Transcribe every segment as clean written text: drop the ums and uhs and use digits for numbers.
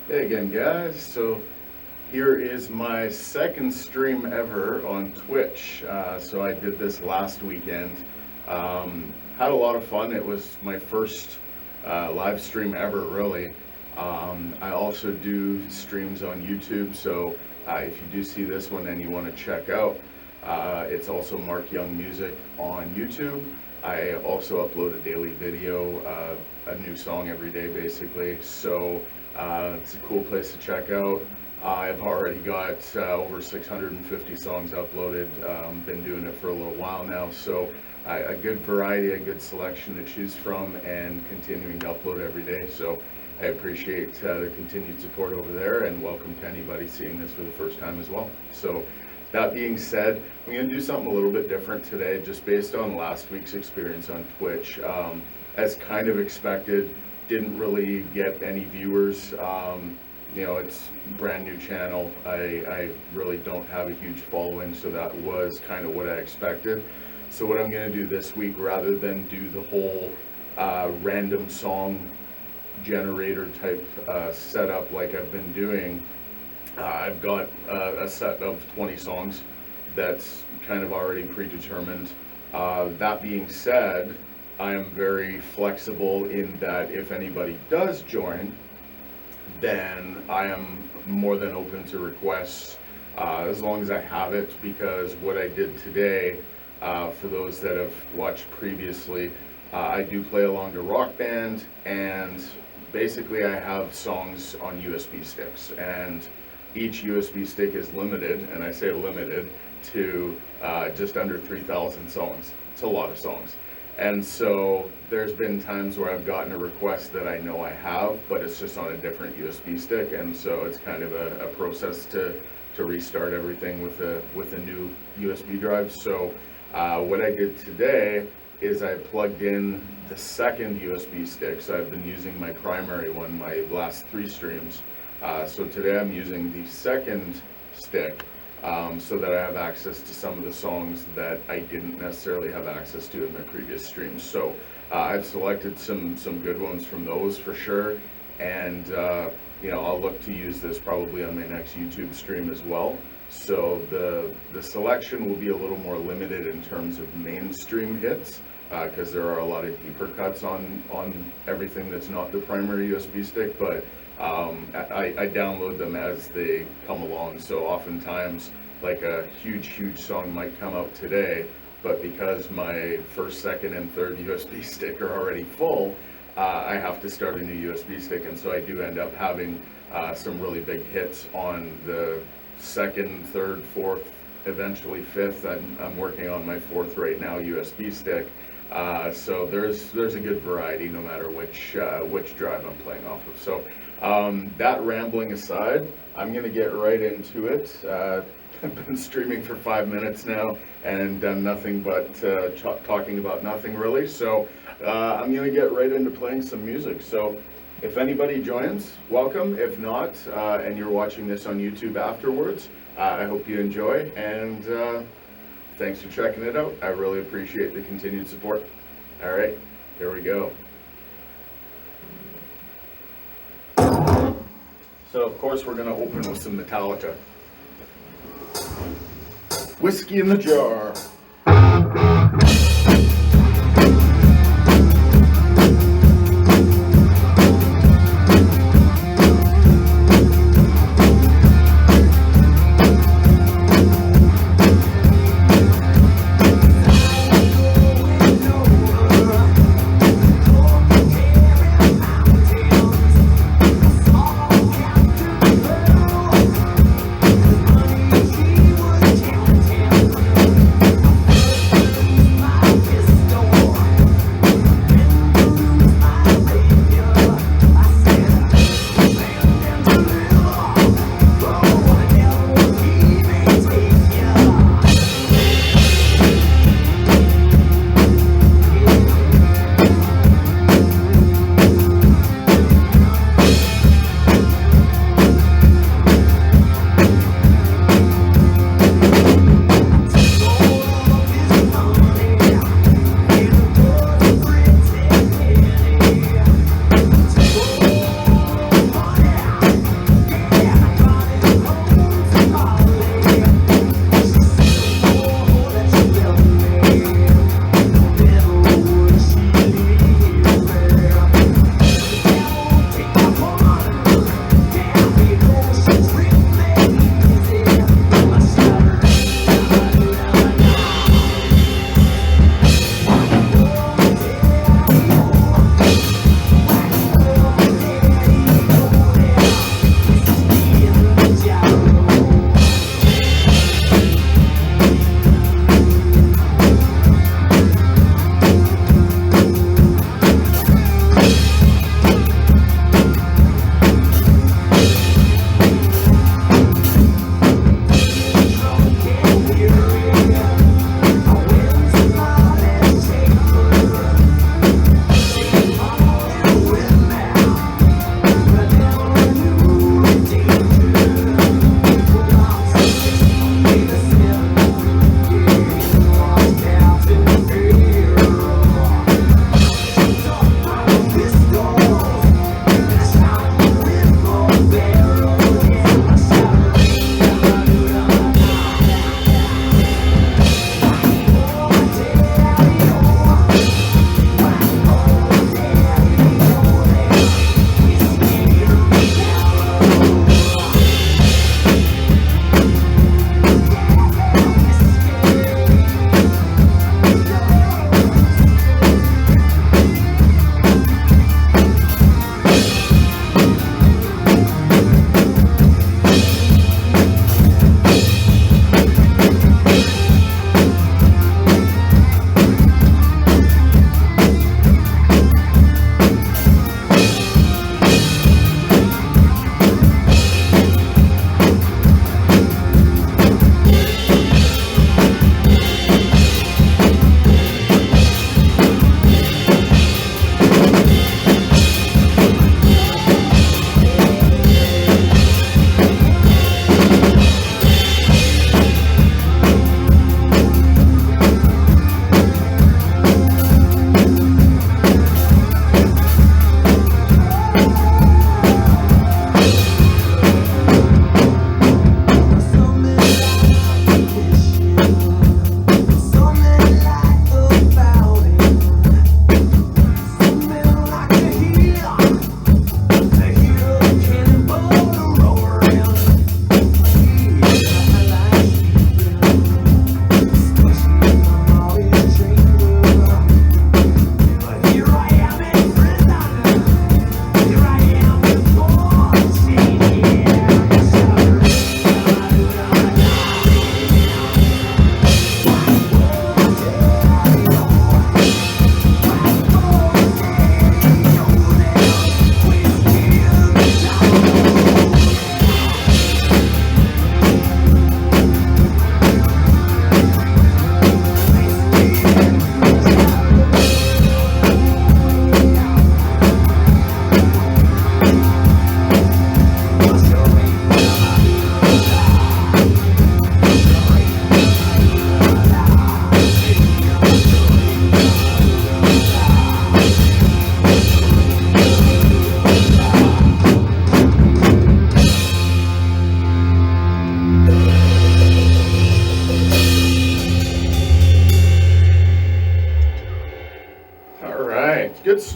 Hey again, guys. So here is my second stream ever on Twitch. So I did this last weekend. Had a lot of fun. It was my first live stream ever, really. I also do streams on YouTube, so if you do see this one and you want to check out, it's also Marc Young Music on YouTube. I also upload a daily video, a new song every day basically, so it's a cool place to check out. I've already got over 650 songs uploaded, been doing it for a little while now, so a good variety, a good selection to choose from, and continuing to upload every day. So I appreciate the continued support over there, and welcome to anybody seeing this for the first time as well. So that being said, I'm going to do something a little bit different today, just based on last week's experience on Twitch. As kind of expected, didn't really get any viewers. You know, it's a brand new channel. I really don't have a huge following, so that was kind of what I expected. So what I'm going to do this week, rather than do the whole random song generator type setup like I've been doing, I've got a set of 20 songs that's kind of already predetermined. That being said, I am very flexible in that if anybody does join, then I am more than open to requests as long as I have it, because what I did today, for those that have watched previously, I do play along to Rock Band, and basically I have songs on USB sticks, and each USB stick is limited, and I say limited, to just under 3,000 songs. It's a lot of songs. And so there's been times where I've gotten a request that I know I have, but it's just on a different USB stick, and so it's kind of a process to restart everything with a new USB drive. So what I did today is I plugged in the second USB stick. So I've been using my primary one my last 3 streams. So today I'm using the second stick, so that I have access to some of the songs that I didn't necessarily have access to in my previous streams. So I've selected some good ones from those for sure, and you know, I'll look to use this probably on my next YouTube stream as well. So the selection will be a little more limited in terms of mainstream hits, because there are a lot of deeper cuts on everything that's not the primary USB stick, but I download them as they come along. So oftentimes, like a huge song might come out today, but because my first, second, and third USB stick are already full, I have to start a new USB stick, and so I do end up having some really big hits on the second, third, fourth, eventually fifth. I'm working on my fourth right now USB stick. So there's a good variety no matter which drive I'm playing off of. So that rambling aside, I'm gonna get right into it. I've been streaming for 5 minutes now and done nothing but talking about nothing really. So I'm gonna get right into playing some music. So if anybody joins, welcome. If not, and you're watching this on YouTube afterwards, I hope you enjoy, and thanks for checking it out. I really appreciate the continued support. All right, here we go. So of course we're gonna open with some Metallica. Whiskey in the Jar.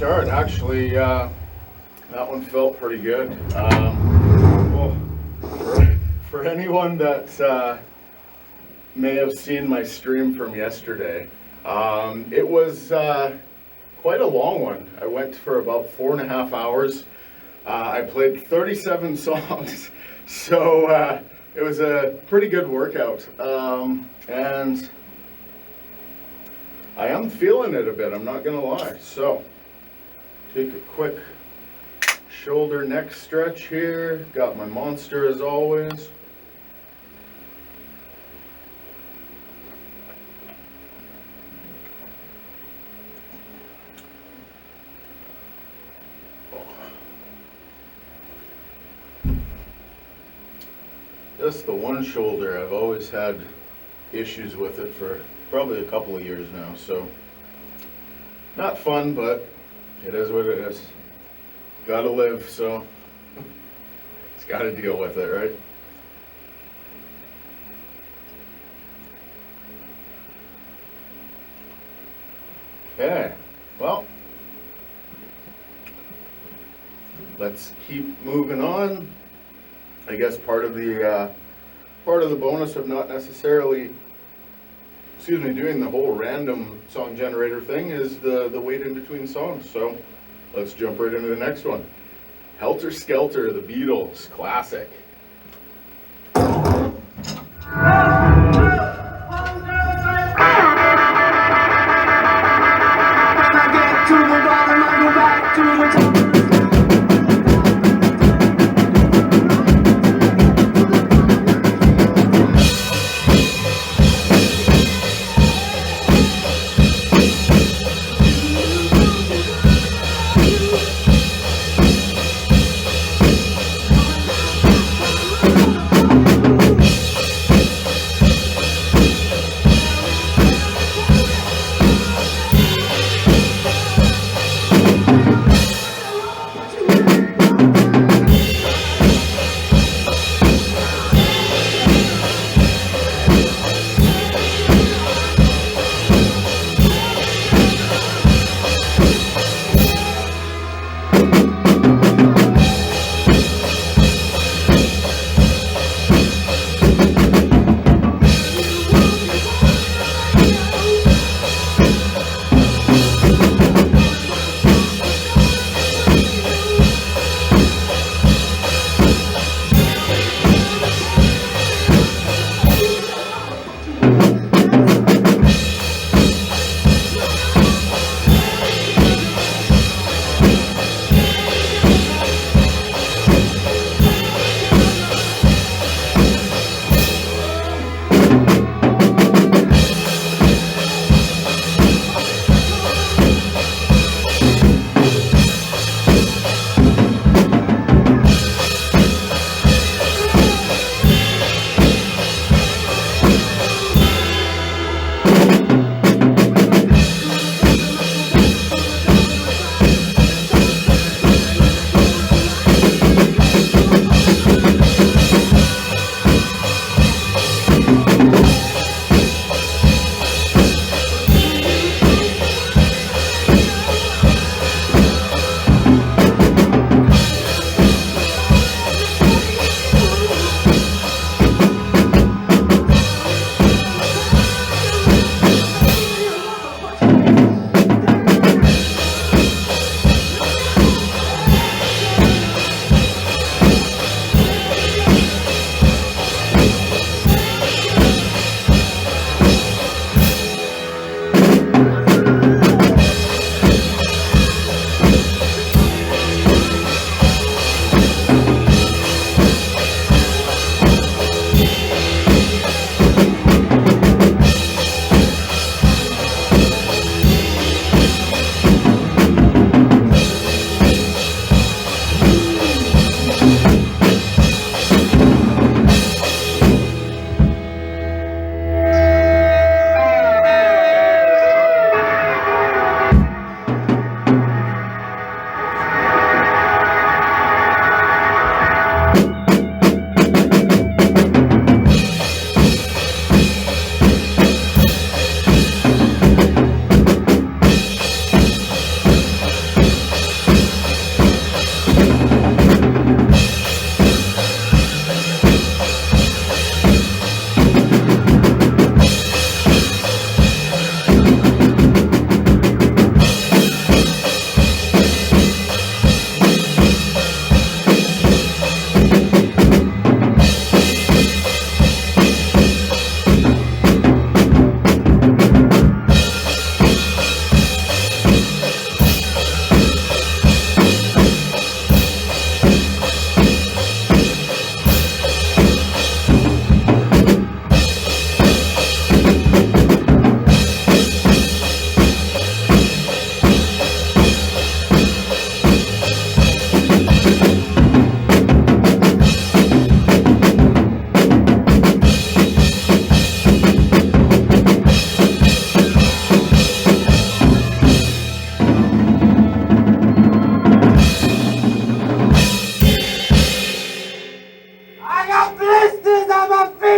start. Actually, that one felt pretty good. Well, for anyone that may have seen my stream from yesterday, it was quite a long one. I went for about 4.5 hours. I played 37 songs, so it was a pretty good workout. And I am feeling it a bit, I'm not gonna lie. So, take a quick shoulder neck stretch here. Got my Monster as always. Just the one shoulder, I've always had issues with it for probably a couple of years now, so not fun, but it is what it is. Gotta live, so it's gotta deal with it, right? Okay, well, let's keep moving on. I guess part of the bonus of not necessarily, doing the whole random song generator thing is the wait in between songs. So let's jump right into the next one. Helter Skelter, the Beatles, classic.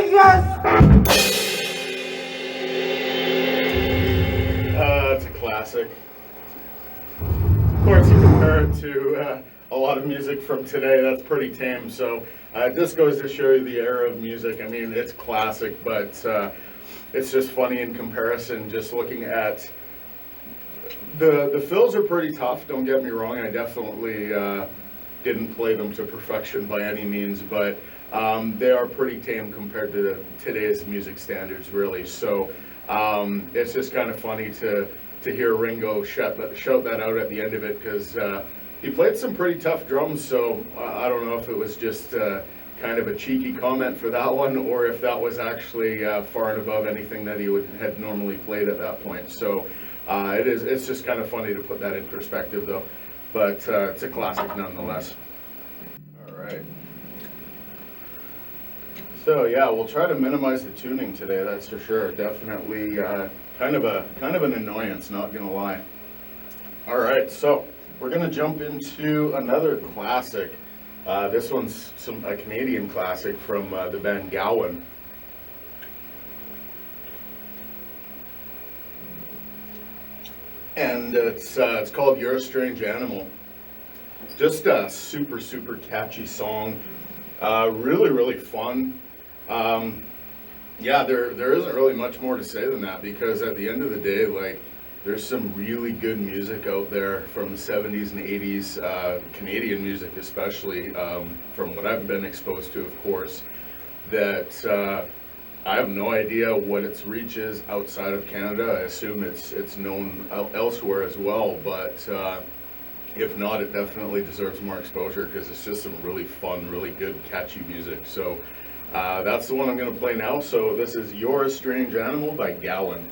It's a classic. Of course, you compare it to a lot of music from today, that's pretty tame. So it just goes to show you the era of music. I mean, it's classic, but it's just funny in comparison, just looking at the fills are pretty tough, don't get me wrong. I definitely didn't play them to perfection by any means, but they are pretty tame compared to today's music standards, really. So it's just kind of funny to hear Ringo shout that out at the end of it, because he played some pretty tough drums. So I don't know if it was just kind of a cheeky comment for that one, or if that was actually far and above anything that he had normally played at that point. So it's just kind of funny to put that in perspective, though. But it's a classic nonetheless. All right. So yeah, we'll try to minimize the tuning today. That's for sure. Definitely kind of an annoyance, not gonna lie. All right, so we're gonna jump into another classic. This one's a Canadian classic from the band Gowan. And it's called "You're a Strange Animal." Just a super, super catchy song. Really, really fun. Yeah, there isn't really much more to say than that, because at the end of the day, like, there's some really good music out there from the 70s and 80s, Canadian music especially, from what I've been exposed to, of course, that I have no idea what its reach is outside of Canada. I assume it's known elsewhere as well, but if not, it definitely deserves more exposure, because it's just some really fun, really good, catchy music. So that's the one I'm going to play now. So this is "You're a Strange Animal" by Gowan.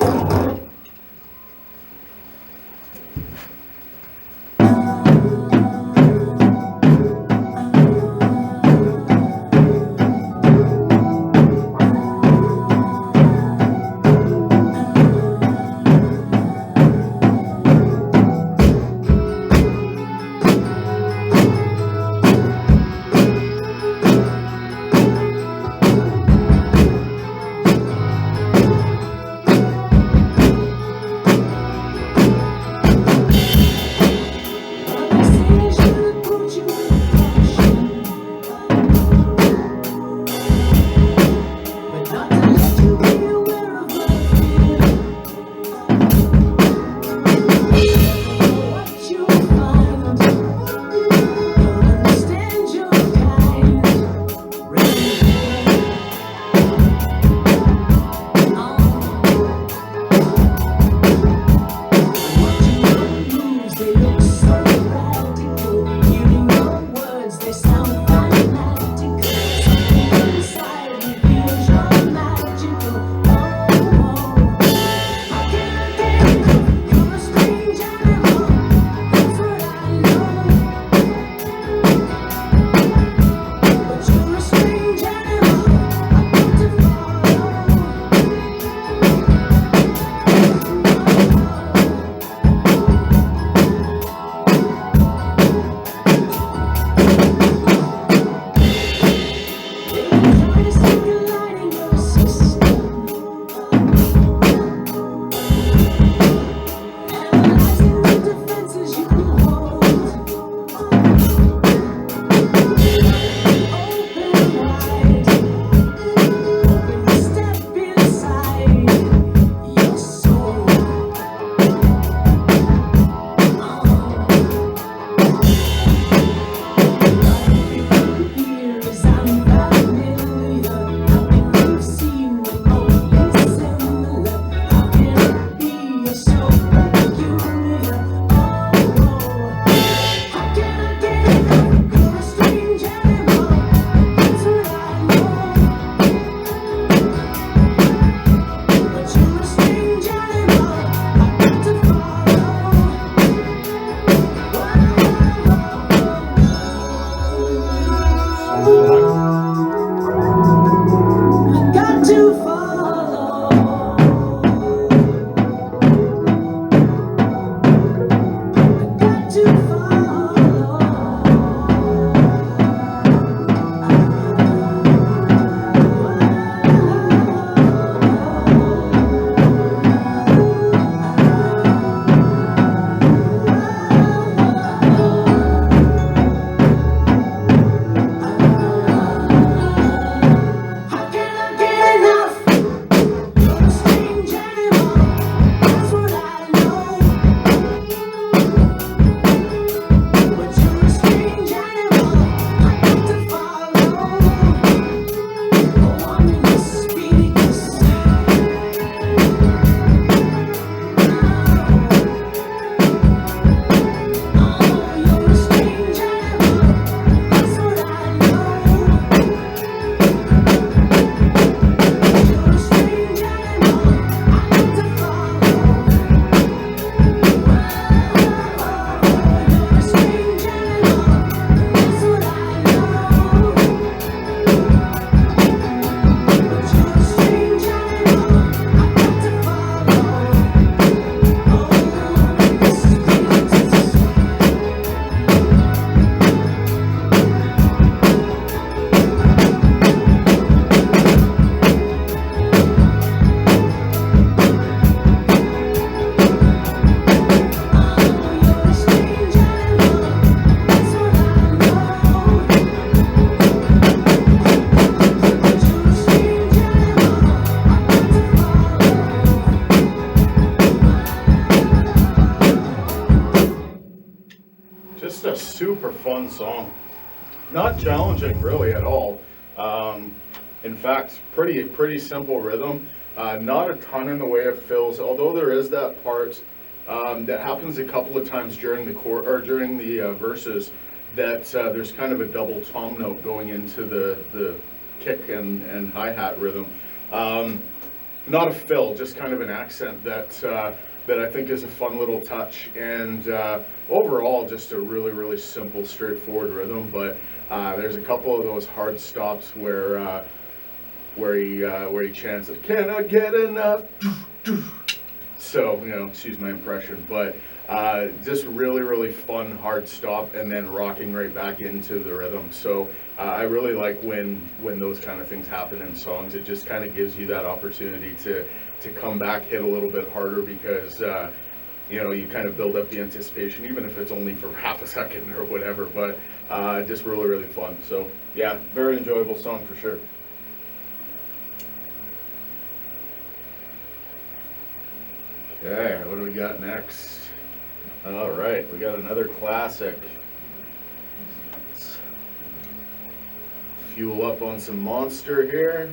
fun song. Not challenging really at all. In fact, pretty simple rhythm. Not a ton in the way of fills, although there is that part that happens a couple of times during the verses, that there's kind of a double tom note going into the kick and hi-hat rhythm. Not a fill, just kind of an accent that I think is a fun little touch, and overall just a really simple, straightforward rhythm. But there's a couple of those hard stops where he chants, "Can I get enough?" So, excuse my impression, but just really fun hard stop and then rocking right back into the rhythm. So I really like when those kind of things happen in songs. It just kind of gives you that opportunity to come back, hit a little bit harder, because you kind of build up the anticipation, even if it's only for half a second or whatever. But just really fun. So yeah, very enjoyable song for sure. Okay, what do we got next? All right, we got another classic. Let's fuel up on some Monster here.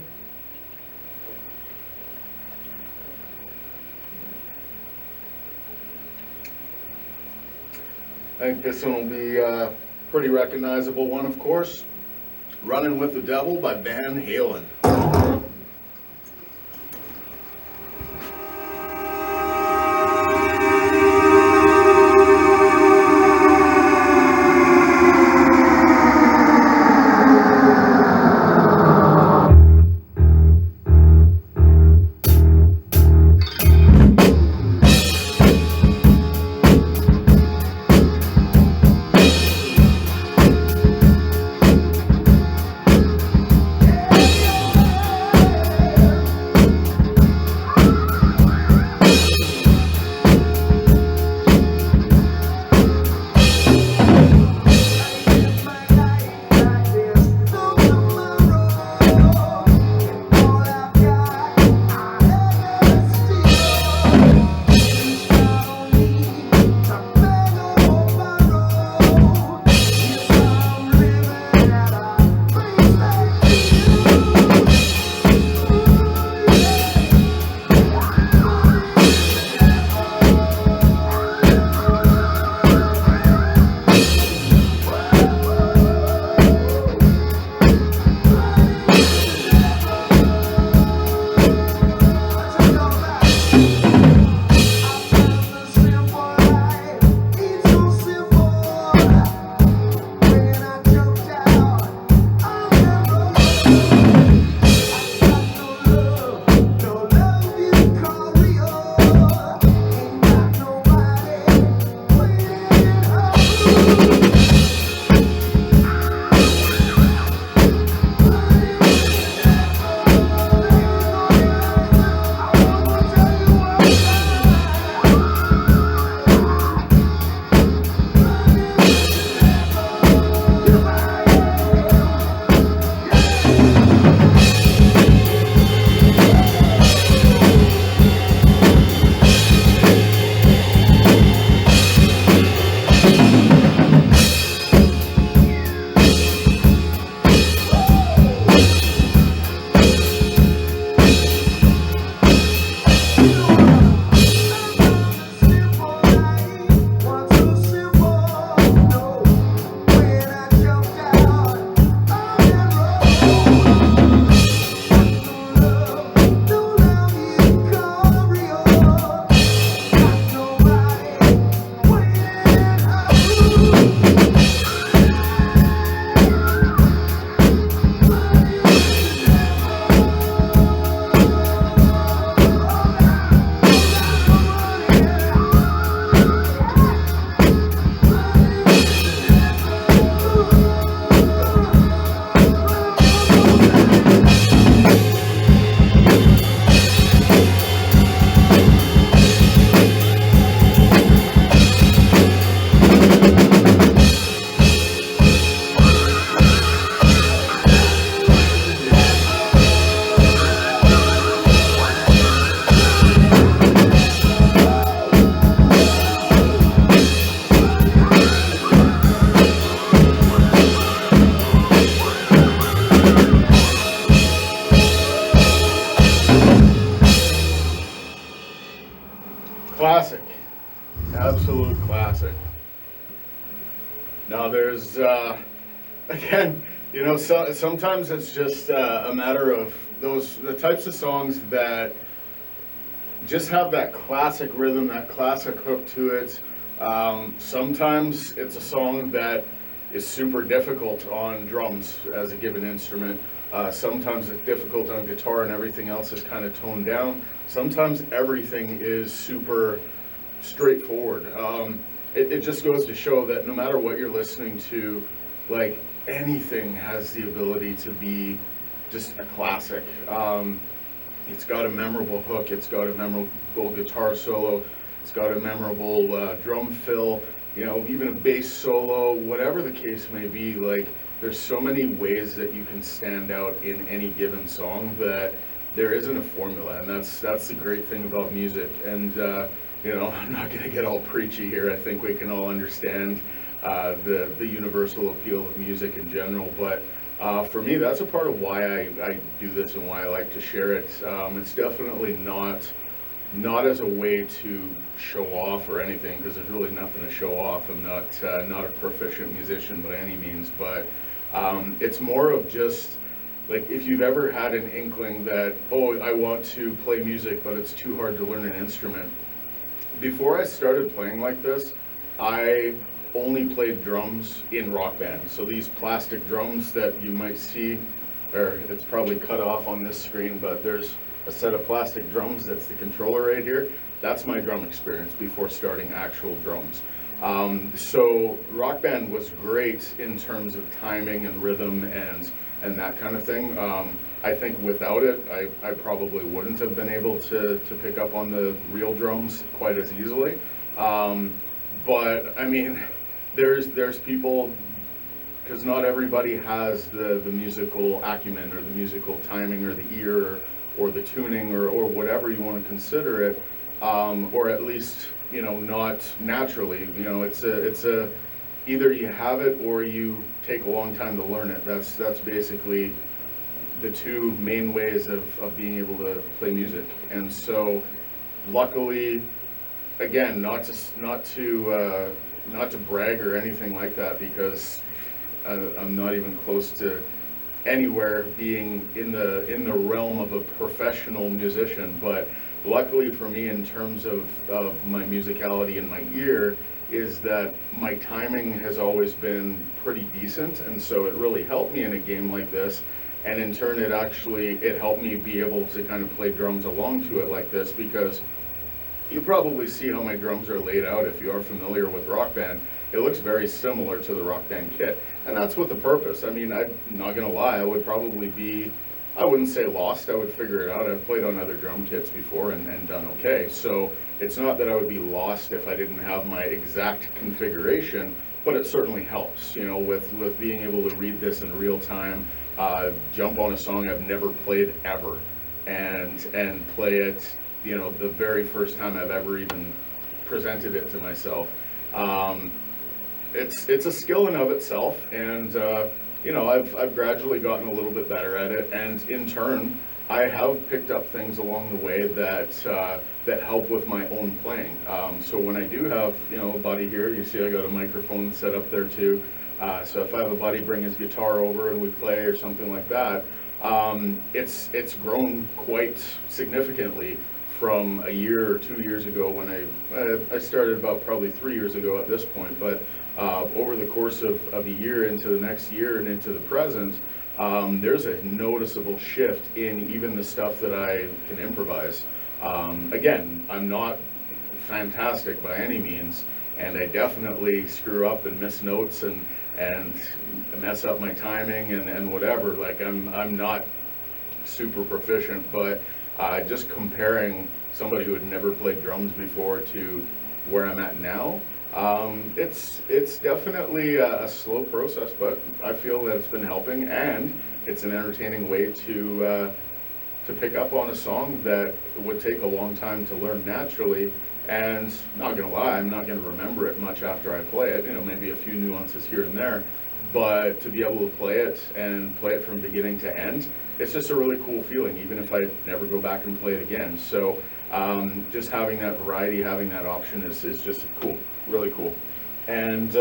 I think this one will be a pretty recognizable one, of course. Runnin' with the Devil by Van Halen. Now there's, again, sometimes it's just a matter of the types of songs that just have that classic rhythm, that classic hook to it. Sometimes it's a song that is super difficult on drums as a given instrument. Sometimes it's difficult on guitar and everything else is kind of toned down. Sometimes everything is super straightforward. It just goes to show that no matter what you're listening to, like, anything has the ability to be just a classic. It's got a memorable hook, it's got a memorable guitar solo, it's got a memorable drum fill, even a bass solo, whatever the case may be. Like, there's so many ways that you can stand out in any given song that there isn't a formula, and that's the great thing about music. And I'm not going to get all preachy here. I think we can all understand the universal appeal of music in general, but for me, that's a part of why I do this and why I like to share it. It's definitely not as a way to show off or anything, because there's really nothing to show off. I'm not a proficient musician by any means, but it's more of just, like, if you've ever had an inkling that, oh, I want to play music, but it's too hard to learn an instrument. Before I started playing like this, I only played drums in Rock Band. So these plastic drums that you might see, or it's probably cut off on this screen, but there's a set of plastic drums, that's the controller right here. That's my drum experience before starting actual drums. So Rock Band was great in terms of timing and rhythm and that kind of thing. I think without it, I probably wouldn't have been able to pick up on the real drums quite as easily. But I mean, there's people, because not everybody has the musical acumen or the musical timing or the ear or the tuning or whatever you want to consider it, or at least, not naturally. It's a either you have it or you take a long time to learn it. That's basically the two main ways of being able to play music. And so luckily, again, not to brag or anything like that, because I'm not even close to anywhere being in the realm of a professional musician, but luckily for me, in terms of my musicality and my ear, is that my timing has always been pretty decent, and so it really helped me in a game like this. And in turn, it helped me be able to kind of play drums along to it like this, because you probably see how my drums are laid out if you are familiar with Rock Band. It looks very similar to the Rock Band kit, and that's with the purpose. I mean, I'm not gonna lie, I would probably be, I wouldn't say lost, I would figure it out. I've played on other drum kits before and done okay, so it's not that I would be lost if I didn't have my exact configuration, but it certainly helps, with being able to read this in real time, jump on a song I've never played ever, and play it, the very first time I've ever even presented it to myself. It's a skill in of itself, and I've gradually gotten a little bit better at it, and in turn I have picked up things along the way that help with my own playing. So when I do have a buddy here, you see I got a microphone set up there too. So if I have a buddy bring his guitar over and we play or something like that, it's grown quite significantly from a year or 2 years ago when I started, about probably 3 years ago at this point, but over the course of a year into the next year and into the present, there's a noticeable shift in even the stuff that I can improvise. Again, I'm not fantastic by any means, and I definitely screw up and miss notes and mess up my timing and whatever. Like, I'm not super proficient, but just comparing somebody who had never played drums before to where I'm at now, it's definitely a slow process, but I feel that it's been helping, and it's an entertaining way to pick up on a song that would take a long time to learn naturally. And not gonna lie, I'm not gonna remember it much after I play it, maybe a few nuances here and there, but to be able to play it and play it from beginning to end, it's just a really cool feeling, even if I never go back and play it again. So just having that variety, having that option is just cool, really cool. And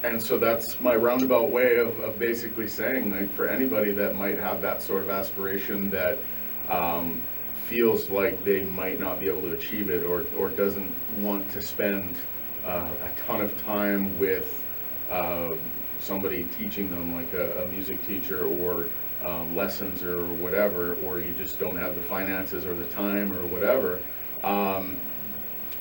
And so that's my roundabout way of basically saying, like, for anybody that might have that sort of aspiration that feels like they might not be able to achieve it, or doesn't want to spend a ton of time with somebody teaching them, like a music teacher, or lessons or whatever, or you just don't have the finances or the time or whatever,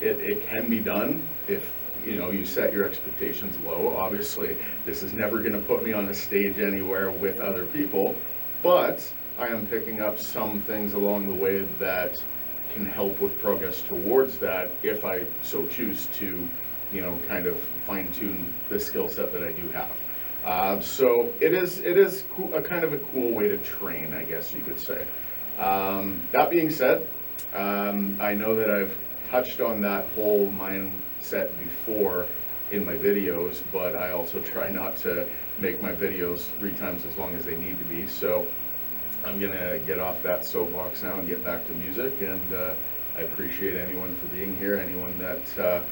it can be done if you set your expectations low. Obviously, this is never going to put me on a stage anywhere with other people, but I am picking up some things along the way that can help with progress towards that, if I so choose to, kind of fine-tune the skill set that I do have. So it is a kind of a cool way to train, I guess you could say. That being said, I know that I've touched on that whole mindset before in my videos, but I also try not to make my videos 3 times as long as they need to be. So I'm gonna get off that soapbox now and get back to music, and I appreciate anyone for being here, anyone that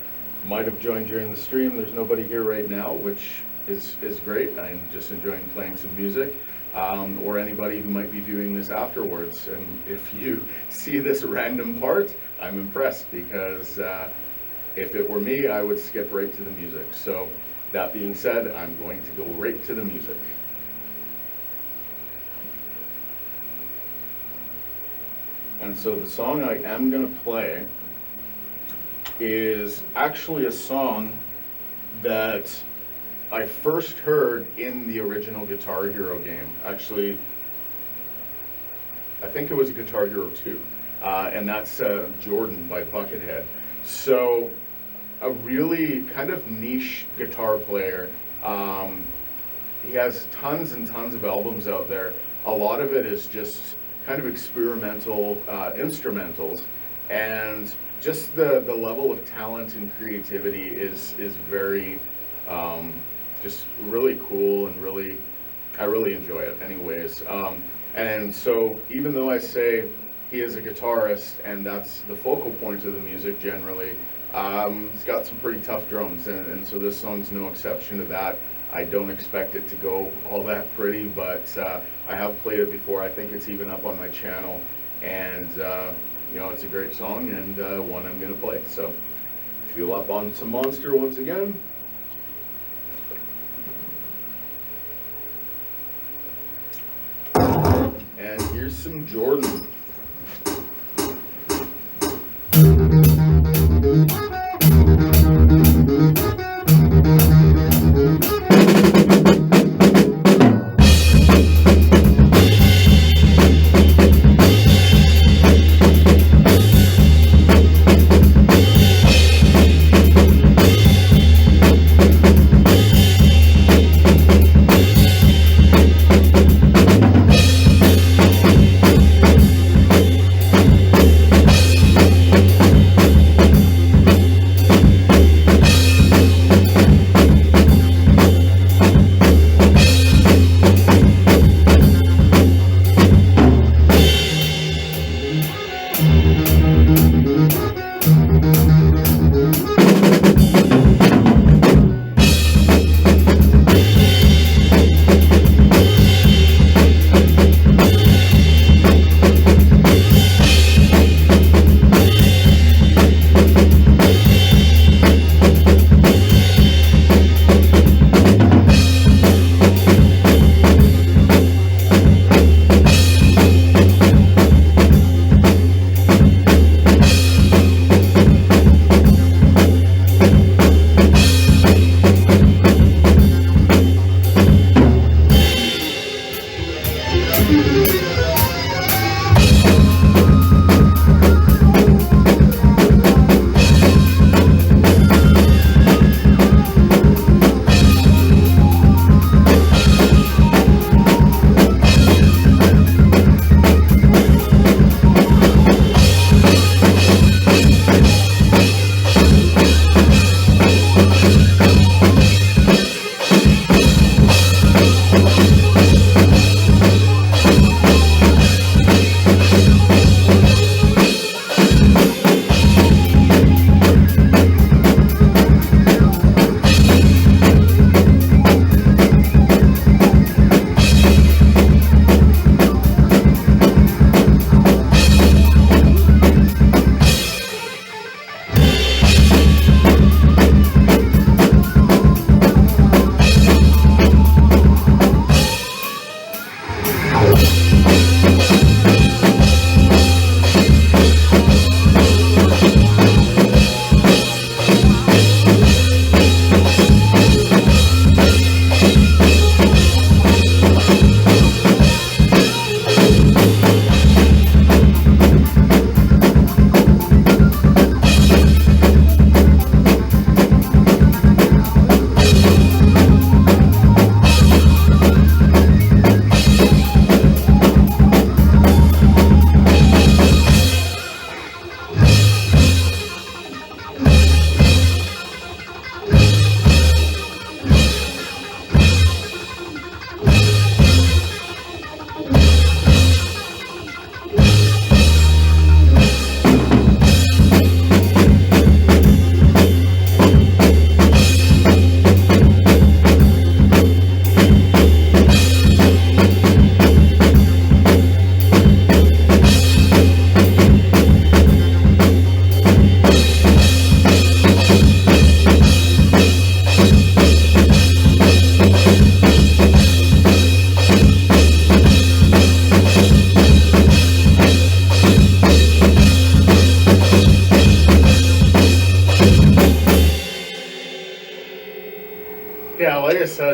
might have joined during the stream. There's nobody here right now, which is great. I'm just enjoying playing some music, or anybody who might be viewing this afterwards. And if you see this random part, I'm impressed, because if it were me, I would skip right to the music. So that being said, I'm going to go right to the music. And so the song I am going to play is actually a song that I first heard in the original Guitar Hero game. Actually, I think it was Guitar Hero 2, and that's Jordan by Buckethead. So a really kind of niche guitar player. He has tons and tons of albums out there. A lot of it is just kind of experimental instrumentals, and just the level of talent and creativity is very just really cool, and I really enjoy it anyways. And so even though I say he is a guitarist and that's the focal point of the music generally, he's got some pretty tough drums, and so this song's no exception to that. I don't expect it to go all that pretty, but I have played it before. I think it's even up on my channel, and it's a great song, and one I'm going to play. So fuel up on some Monster once again. And here's some Jordan.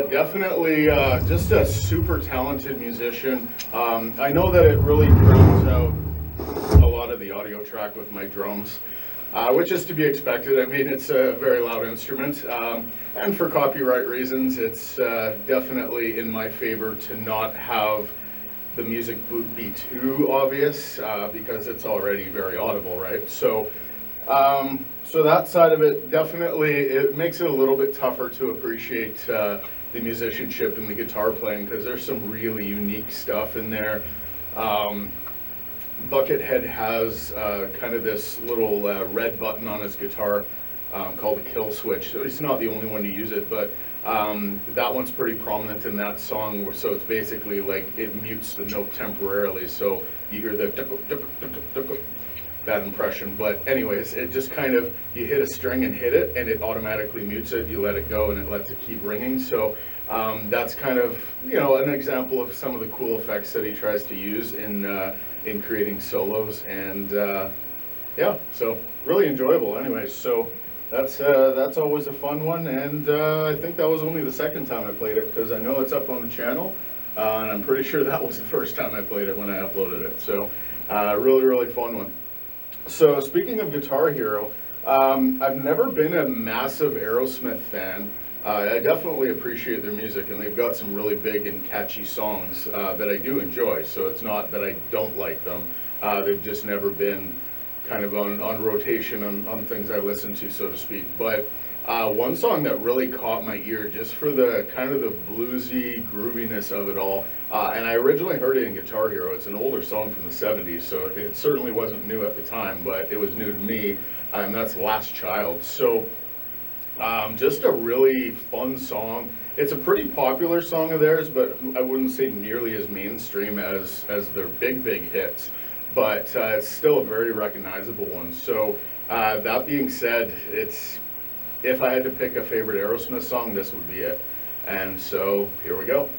definitely just a super talented musician. I know that it really drowns out a lot of the audio track with my drums, which is to be expected. I mean, it's a very loud instrument, and for copyright reasons, it's definitely in my favor to not have the music be too obvious, because it's already very audible, right? So that side of it, definitely, it makes it a little bit tougher to appreciate the musicianship and the guitar playing, because there's some really unique stuff in there. Buckethead has kind of this little red button on his guitar called a kill switch. So he's not the only one to use it, but that one's pretty prominent in that song. So it's basically like it mutes the note temporarily, so you hear the that impression. But anyways, it just kind of, you hit a string and hit it and it automatically mutes it, you let it go and it lets it keep ringing. So that's kind of, you know, an example of some of the cool effects that he tries to use in creating solos. And yeah, so really enjoyable. Anyways, so that's always a fun one. And I think that was only the second time I played it, because I know it's up on the channel, and I'm pretty sure that was the first time I played it when I uploaded it. So really fun one. So speaking of Guitar Hero, I've never been a massive Aerosmith fan. I definitely appreciate their music, and they've got some really big and catchy songs that I do enjoy. So it's not that I don't like them. They've just never been kind of on rotation on things I listen to, so to speak. But one song that really caught my ear, just for the kind of the bluesy grooviness of it all, and I originally heard it in Guitar Hero. It's an older song from the 70s, so it certainly wasn't new at the time, but it was new to me, and that's Last Child. So just a really fun song. It's a pretty popular song of theirs, but I wouldn't say nearly as mainstream as their big hits, but it's still a very recognizable one. So that being said, if I had to pick a favorite Aerosmith song, this would be it. And so here we go.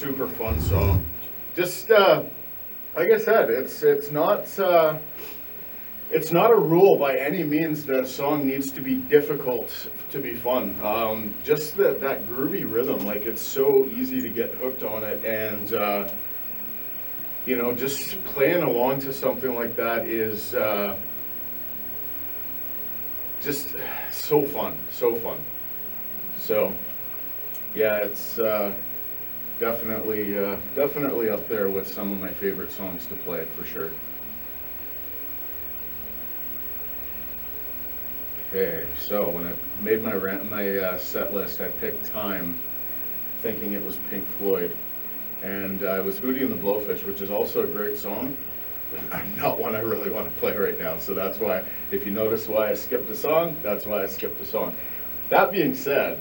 super fun song. Just like I said, it's not a rule by any means that a song needs to be difficult to be fun. Just that groovy rhythm, like it's so easy to get hooked on it, and just playing along to something like that is just so fun, so fun. So yeah, it's definitely up there with some of my favorite songs to play for sure. Okay, so when I made my set list, I picked Time, thinking it was Pink Floyd, and I was Hootie and the Blowfish, which is also a great song, but not one I really want to play right now. So that's why, if you notice why I skipped a song, that's why I skipped a song. That being said,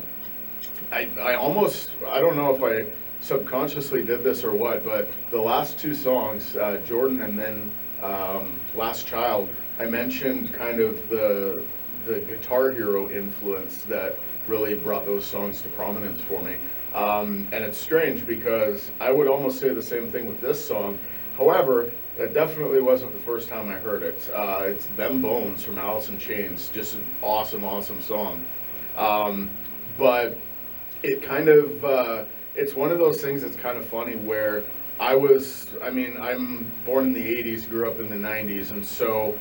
I don't know if I subconsciously did this or what, but the last two songs, Jordan and then Last Child, I mentioned kind of the Guitar Hero influence that really brought those songs to prominence for me. And it's strange because I would almost say the same thing with this song. However, that definitely wasn't the first time I heard it. It's Them Bones from Alice in Chains, just an awesome, awesome song. But it kind of, it's one of those things that's kind of funny where I'm born in the 80s, grew up in the 90s, and so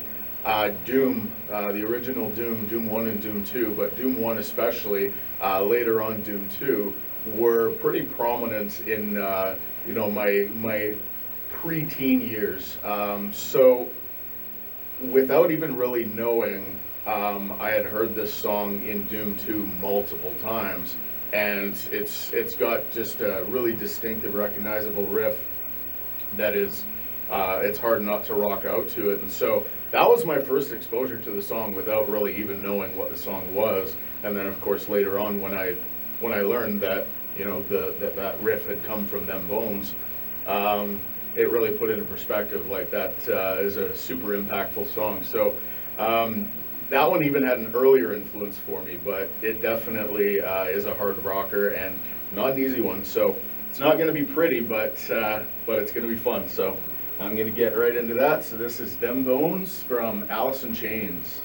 Doom, the original Doom 1 and Doom 2, but Doom 1 especially, later on Doom 2, were pretty prominent in my pre-teen years. So without even really knowing, I had heard this song in Doom 2 multiple times, and it's got just a really distinctive, recognizable riff that is, it's hard not to rock out to it. And so that was my first exposure to the song without really even knowing what the song was. And then of course later on when I learned that that riff had come from Them Bones, it really put into perspective, like that is a super impactful song. So that one even had an earlier influence for me, but it definitely is a hard rocker and not an easy one. So it's not going to be pretty, but it's going to be fun. So I'm going to get right into that. So this is Them Bones from Alice in Chains.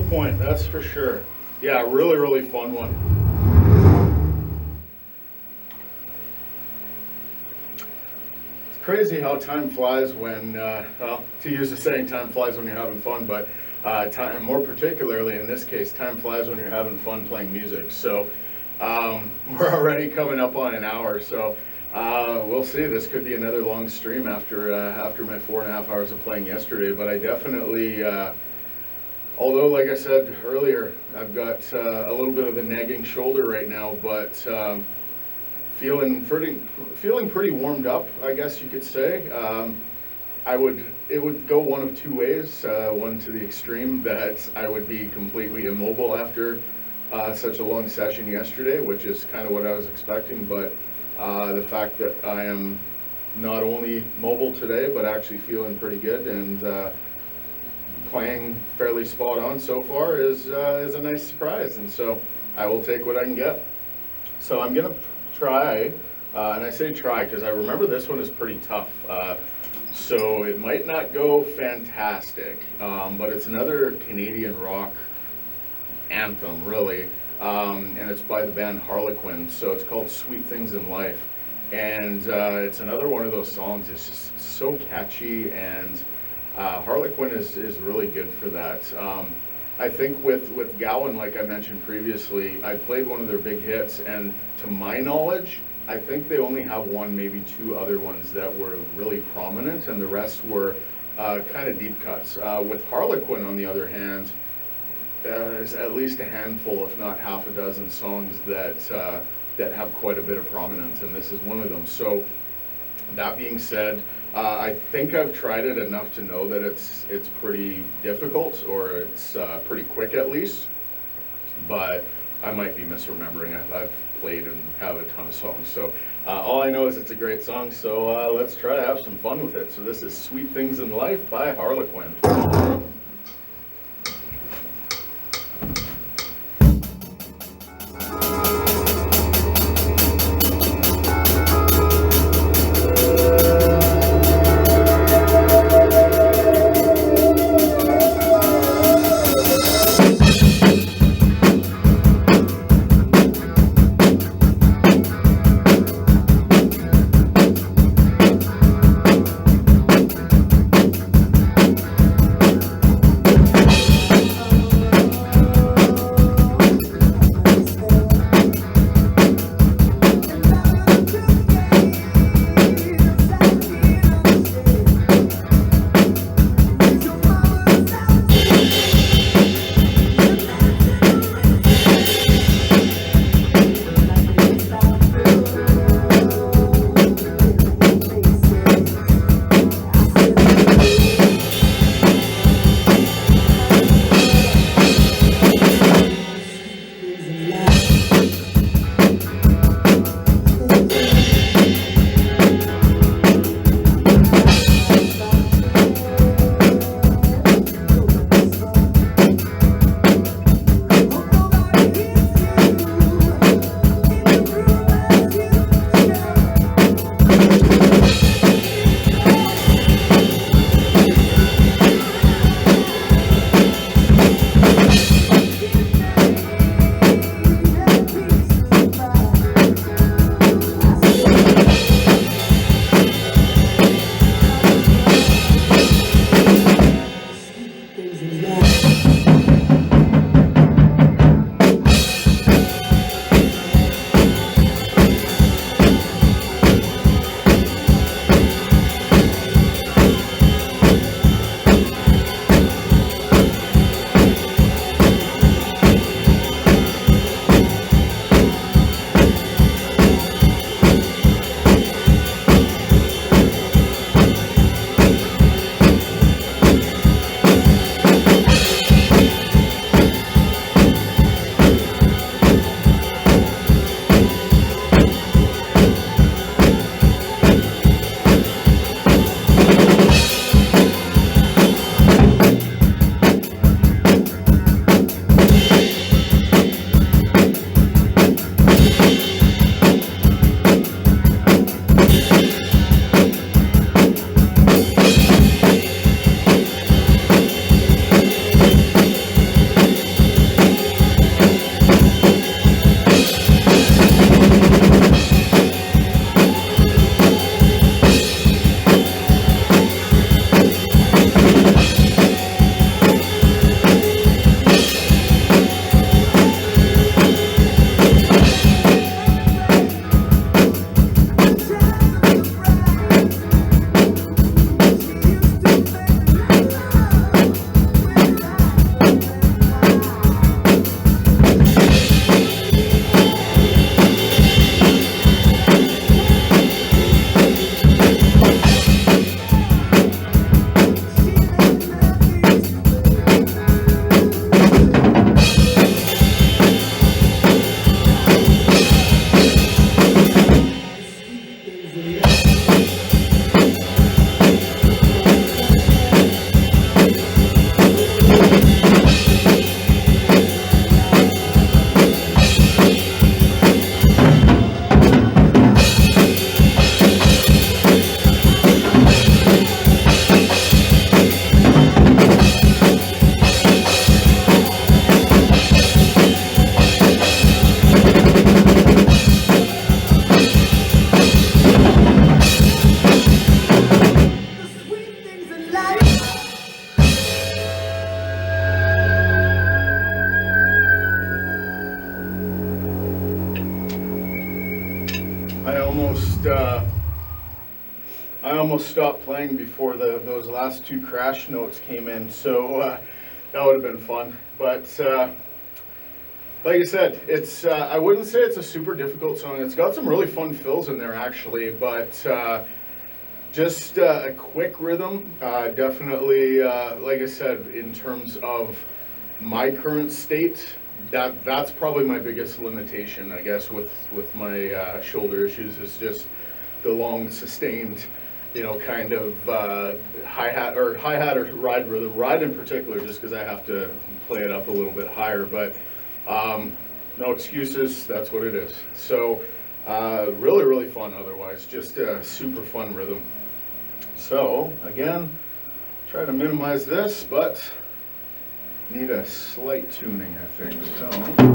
point, that's for sure. Yeah, really, really fun one. It's crazy how time flies when, well, to use the saying, time flies when you're having fun, but time, more particularly in this case, time flies when you're having fun playing music. So we're already coming up on an hour, so we'll see. This could be another long stream after my 4.5 hours of playing yesterday, but I definitely, although like I said earlier, I've got a little bit of a nagging shoulder right now, but feeling pretty warmed up, I guess you could say. It would go one of two ways. One to the extreme that I would be completely immobile after such a long session yesterday, which is kind of what I was expecting, but the fact that I am not only mobile today, but actually feeling pretty good and playing fairly spot on so far is a nice surprise, and so I will take what I can get. So I'm gonna try, and I say try because I remember this one is pretty tough, so it might not go fantastic, but it's another Canadian rock anthem, really, and it's by the band Harlequin, so it's called Sweet Things in Life, and it's another one of those songs. It's just so catchy, and Harlequin is really good for that. I think with Gowan, like I mentioned previously, I played one of their big hits, and to my knowledge, I think they only have one, maybe two other ones that were really prominent, and the rest were kind of deep cuts. With Harlequin, on the other hand, there's at least a handful, if not half a dozen songs that have quite a bit of prominence, and this is one of them. So that being said, I think I've tried it enough to know that it's pretty difficult, or it's pretty quick at least, but I might be misremembering. I've played and have a ton of songs, so all I know is it's a great song, so let's try to have some fun with it. So this is Sweet Things in Life by Harlequin. almost stopped playing before those last two crash notes came in, so that would have been fun. But like I said, it's I wouldn't say it's a super difficult song. It's got some really fun fills in there actually, but just a quick rhythm. Definitely, like I said, in terms of my current state, that's probably my biggest limitation, I guess, with my shoulder issues, is just the long sustained, kind of hi-hat or ride rhythm. Ride in particular, just because I have to play it up a little bit higher, but no excuses, that's what it is. So really, really fun otherwise, just a super fun rhythm. So again, try to minimize this, but need a slight tuning, I think. So.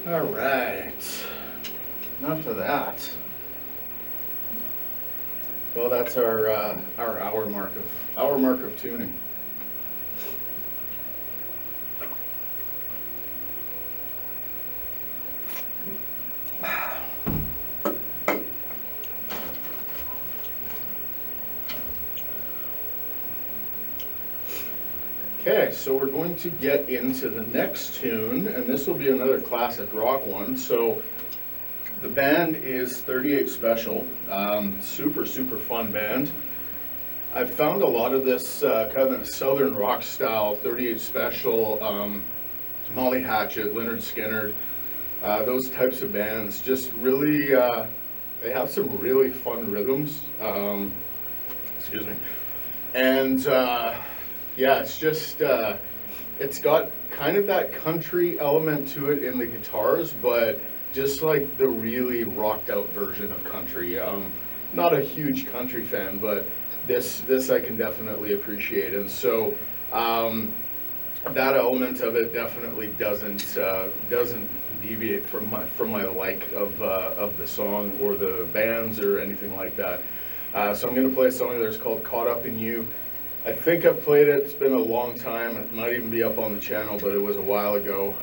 All right, enough of that. Well, that's our hour mark of tuning. Okay, so we're going to get into the next tune, and this will be another classic rock one. So the band is 38 Special, super fun band. I've found a lot of this kind of southern rock style, 38 Special, Molly Hatchet, Lynyrd Skynyrd, those types of bands, just really, they have some really fun rhythms, excuse me, and yeah, it's just, it's got kind of that country element to it in the guitars, but just like the really rocked out version of country. Not a huge country fan, but this I can definitely appreciate. And so that element of it definitely doesn't deviate from my like of the song or the bands or anything like that. So I'm going to play a song that's called Caught Up in You. I think I've played it. It's been a long time. It might even be up on the channel, but it was a while ago.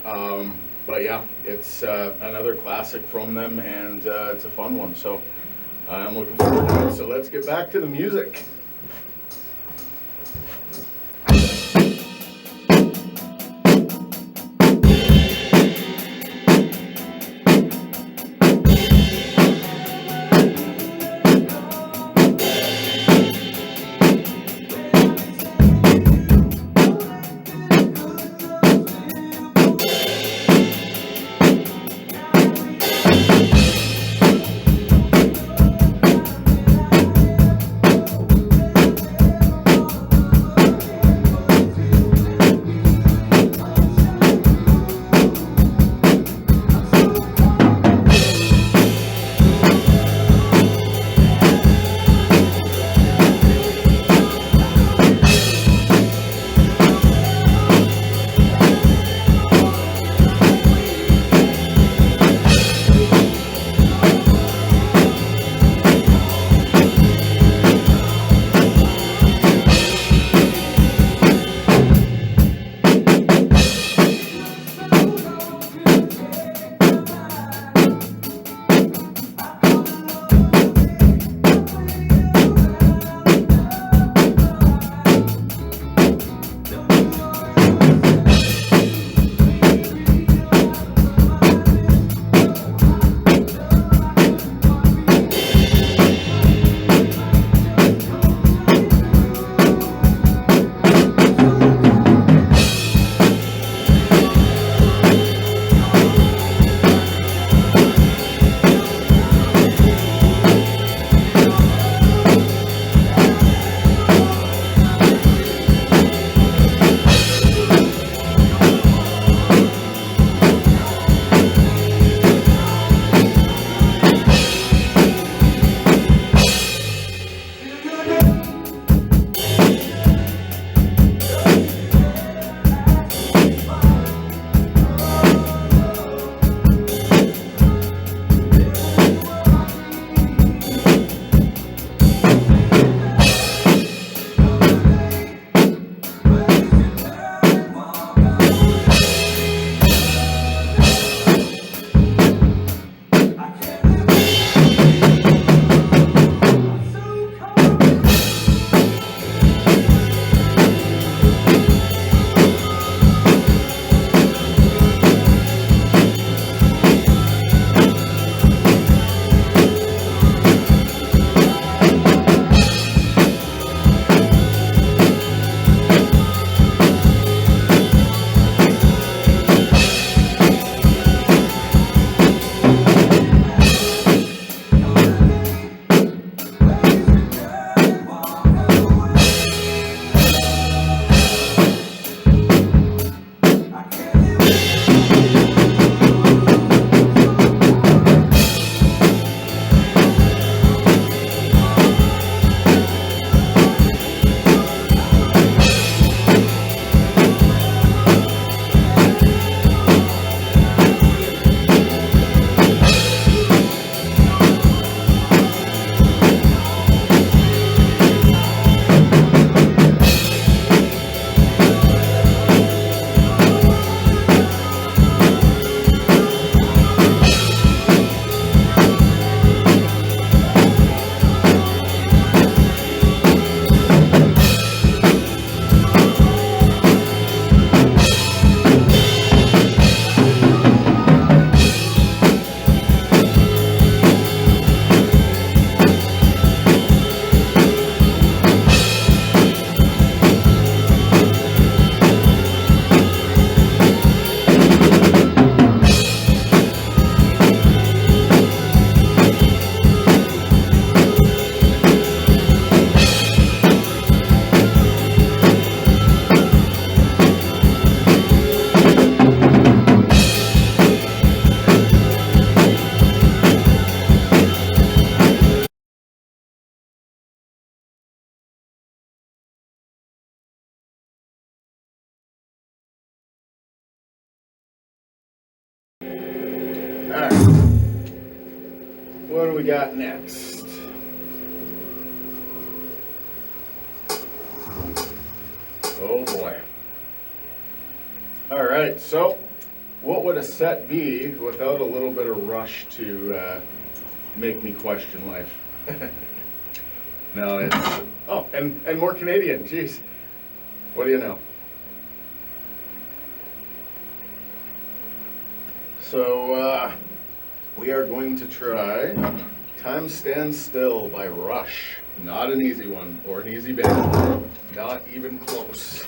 But yeah, it's another classic from them, and it's a fun one. So I'm looking forward to it. So let's get back to the music. what do we got next? Oh boy. All right, so what would a set be without a little bit of Rush to make me question life? No, it's, oh, and more Canadian, jeez. What do you know? So, we are going to try Time Stands Still by Rush. Not an easy one, or an easy band. Not even close.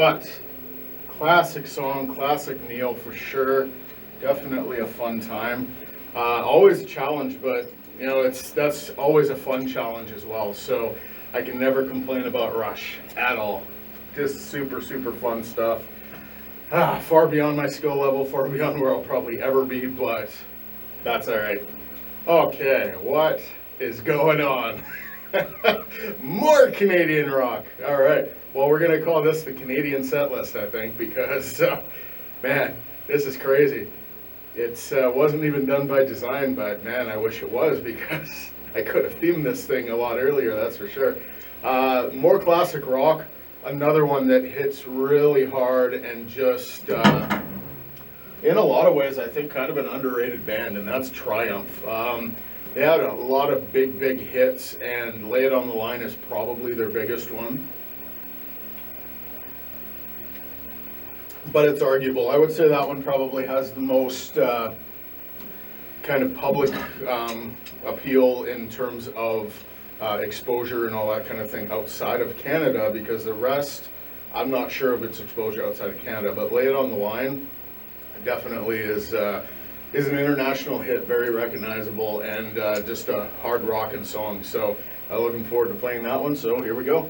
But classic song, classic Neil for sure. Definitely a fun time. Always a challenge, but you know, that's always a fun challenge as well. So I can never complain about Rush at all. Just super, super fun stuff. Far beyond my skill level, far beyond where I'll probably ever be, but that's all right. Okay, what is going on? More Canadian rock. All right. Well, we're going to call this the Canadian set list, I think, because, man, this is crazy. It wasn't even done by design, but, man, I wish it was, because I could have themed this thing a lot earlier, that's for sure. More classic rock. Another one that hits really hard and just, in a lot of ways, I think kind of an underrated band, and that's Triumph. They had a lot of big hits, and Lay It on the Line is probably their biggest one. But it's arguable. I would say that one probably has the most kind of public appeal in terms of exposure and all that kind of thing outside of Canada, because the rest, I'm not sure of its exposure outside of Canada, but Lay It on the Line definitely is an international hit, very recognizable, and just a hard rockin' song. So looking forward to playing that one, so here we go.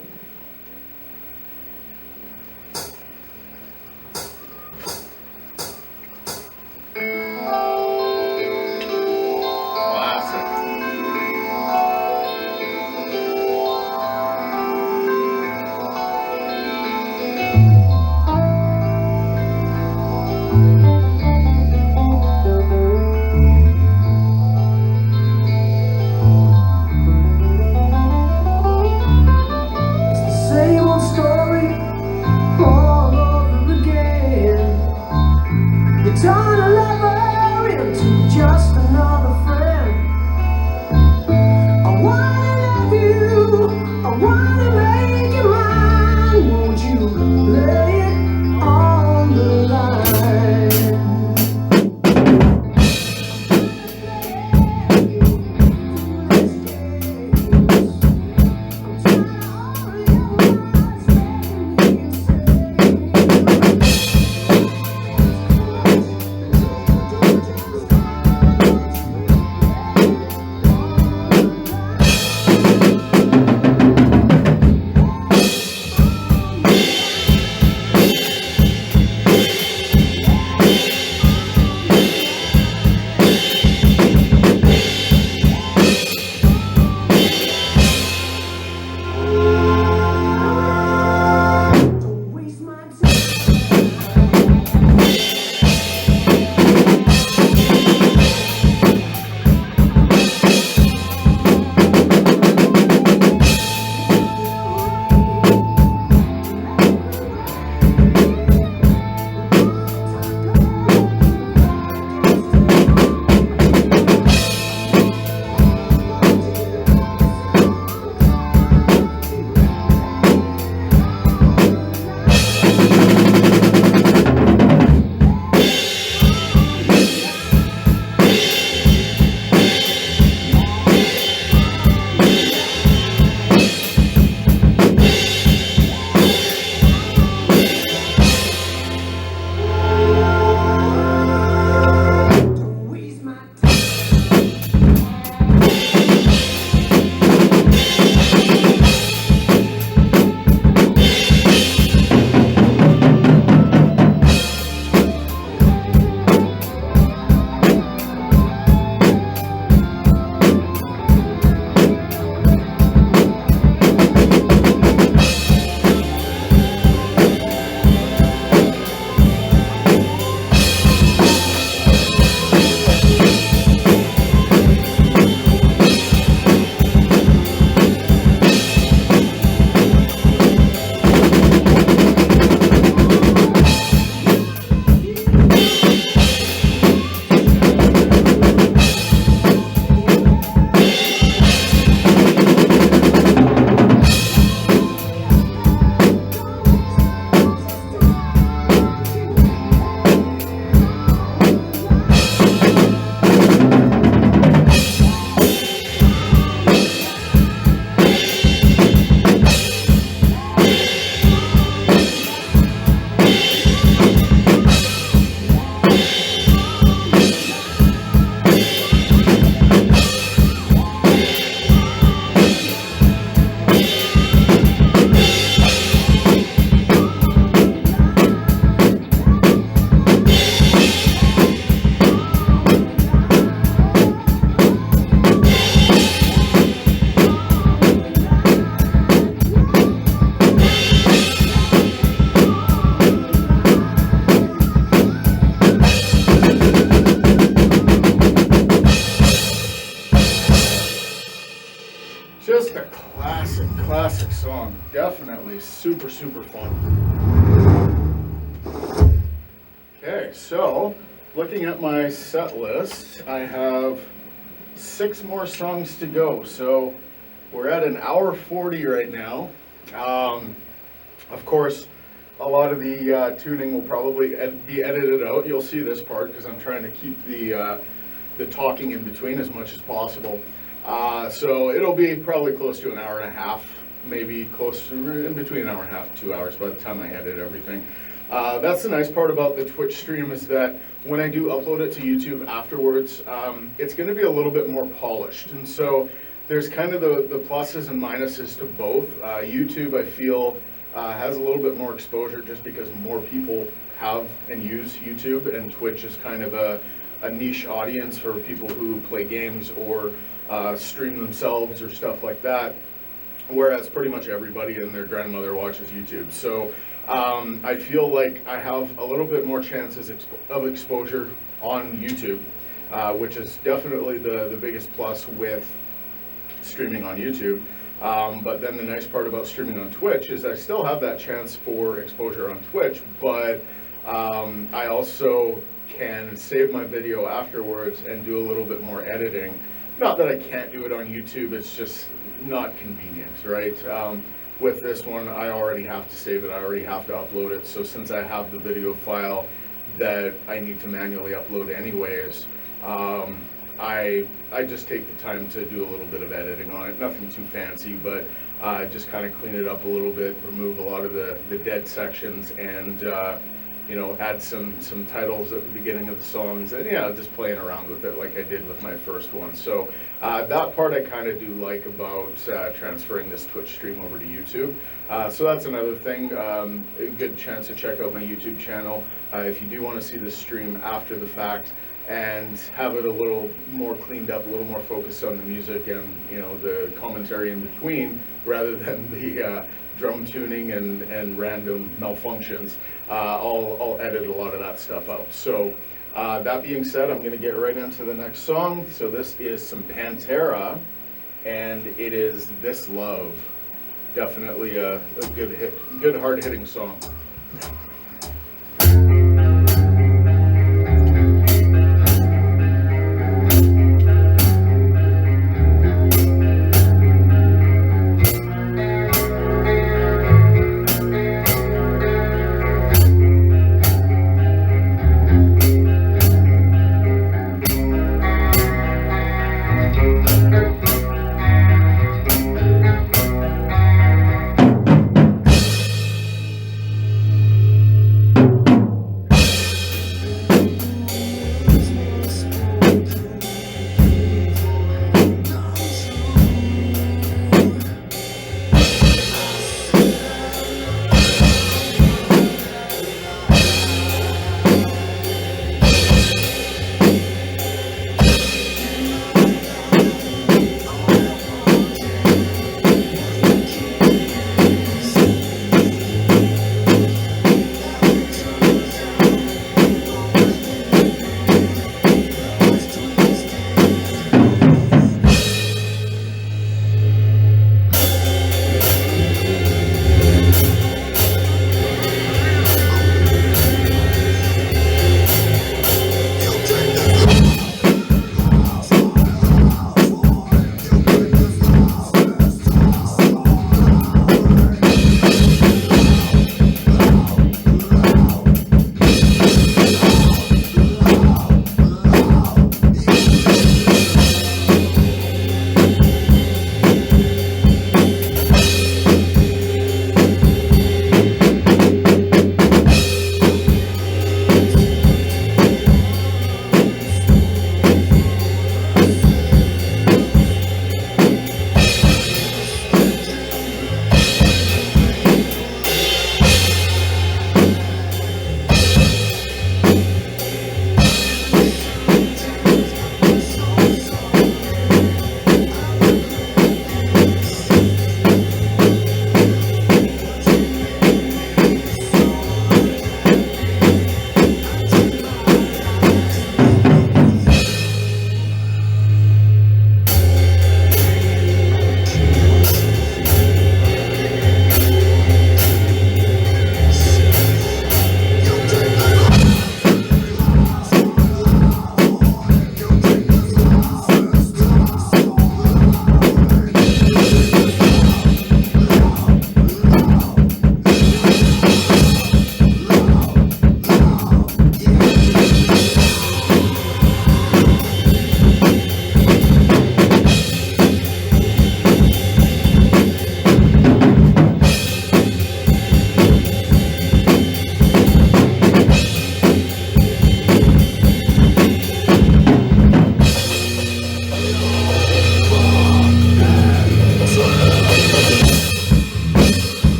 definitely super, super fun. Okay, so looking at my set list, I have 6 more songs to go. So we're at 1:40 right now. Of course, a lot of the tuning will probably be edited out. You'll see this part because I'm trying to keep the talking in between as much as possible. So it'll be probably close to 1.5 hours, maybe close to in between 1.5 hours and 2 hours by the time I edit everything. That's the nice part about the Twitch stream is that when I do upload it to YouTube afterwards, it's going to be a little bit more polished. And so there's kind of the pluses and minuses to both. YouTube, I feel, has a little bit more exposure just because more people have and use YouTube, and Twitch is kind of a niche audience for people who play games or stream themselves or stuff like that, whereas pretty much everybody and their grandmother watches YouTube. So I feel like I have a little bit more chances of exposure on YouTube, which is definitely the biggest plus with streaming on YouTube. But then the nice part about streaming on Twitch is I still have that chance for exposure on Twitch, but I also can save my video afterwards and do a little bit more editing. Not that I can't do it on YouTube, it's just not convenient, right? With this one, I already have to save it, I already have to upload it, so since I have the video file that I need to manually upload anyways, I just take the time to do a little bit of editing on it, nothing too fancy, but just kind of clean it up a little bit, remove a lot of the dead sections, and you know, add some titles at the beginning of the songs, and yeah, just playing around with it like I did with my first one. So that part I kind of do like about transferring this Twitch stream over to YouTube. So that's another thing, a good chance to check out my YouTube channel if you do want to see the stream after the fact and have it a little more cleaned up, a little more focused on the music and, you know, the commentary in between, rather than the drum tuning and random malfunctions. I'll edit a lot of that stuff out. So that being said, I'm going to get right into the next song. So this is some Pantera, and it is This Love. Definitely a good hard-hitting song.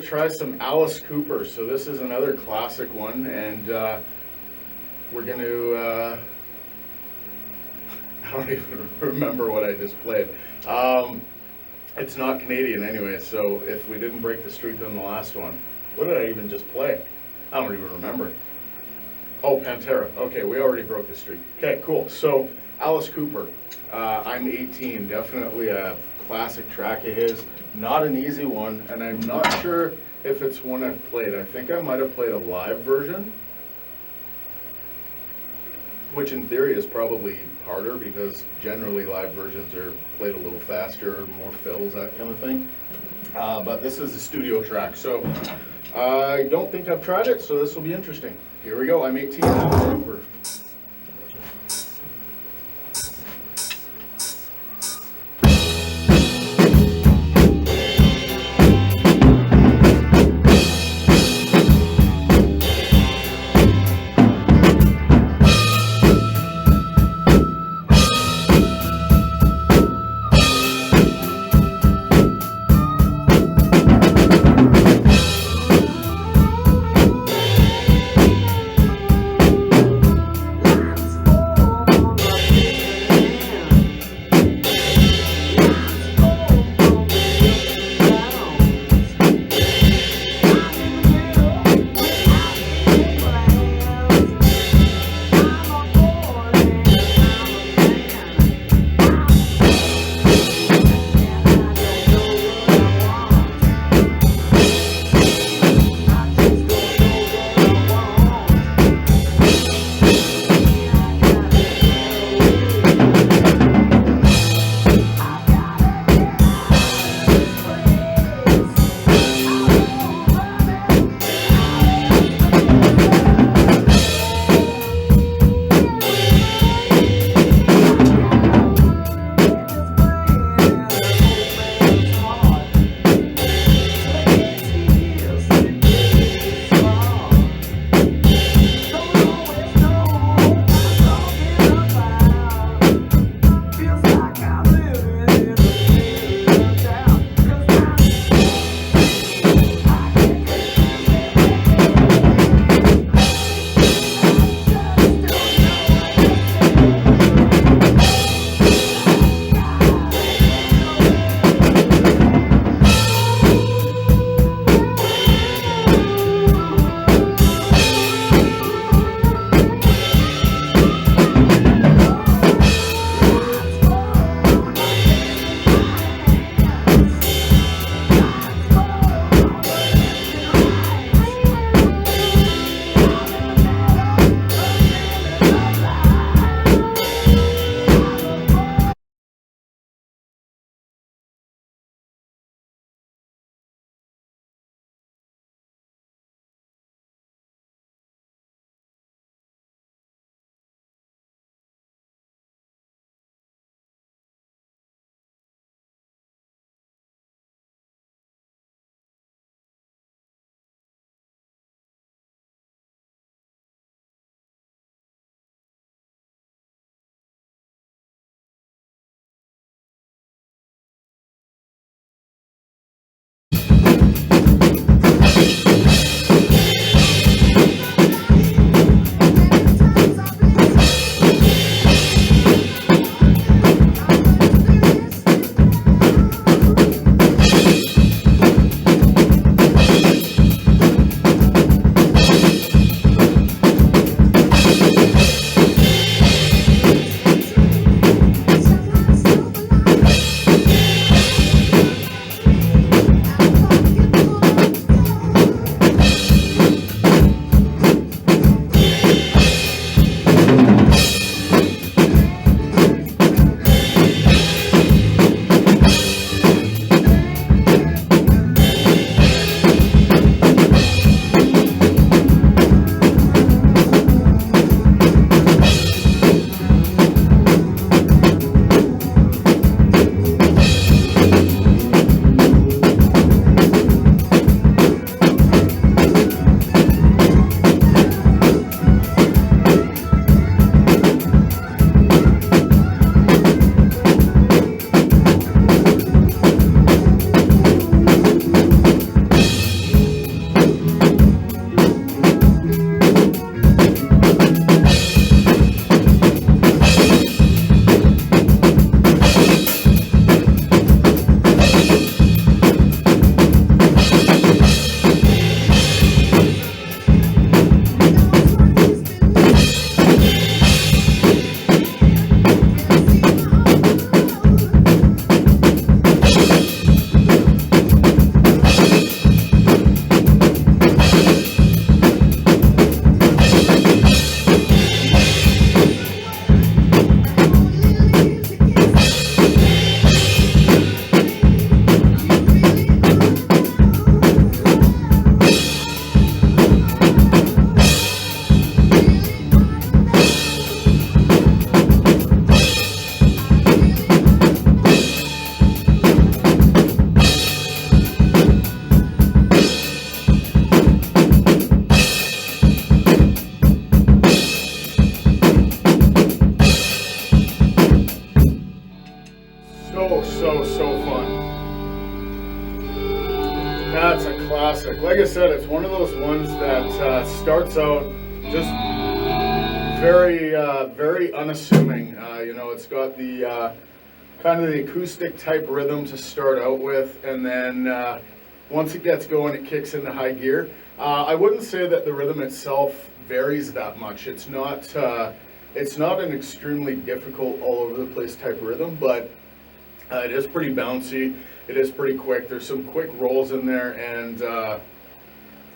to try some Alice Cooper. So this is another classic one, and we're going to, I don't even remember what I just played. It's not Canadian anyway, so if we didn't break the streak on the last one, what did I even just play? I don't even remember. Oh, Pantera. Okay, we already broke the streak. Okay, cool. So Alice Cooper, I'm 18, definitely a classic track of his. Not an easy one, and I'm not sure if it's one I've played. I think I might have played a live version, which in theory is probably harder because generally live versions are played a little faster, more fills, that kind of thing. But this is a studio track, so I don't think I've tried it, so this will be interesting. Here we go, I'm 18, Alice Cooper. like I said, it's one of those ones that starts out just very unassuming. It's got the kind of the acoustic type rhythm to start out with, and then once it gets going, it kicks into high gear. I wouldn't say that the rhythm itself varies that much. It's not an extremely difficult all over the place type rhythm, but it is pretty bouncy. It is pretty quick. There's some quick rolls in there, and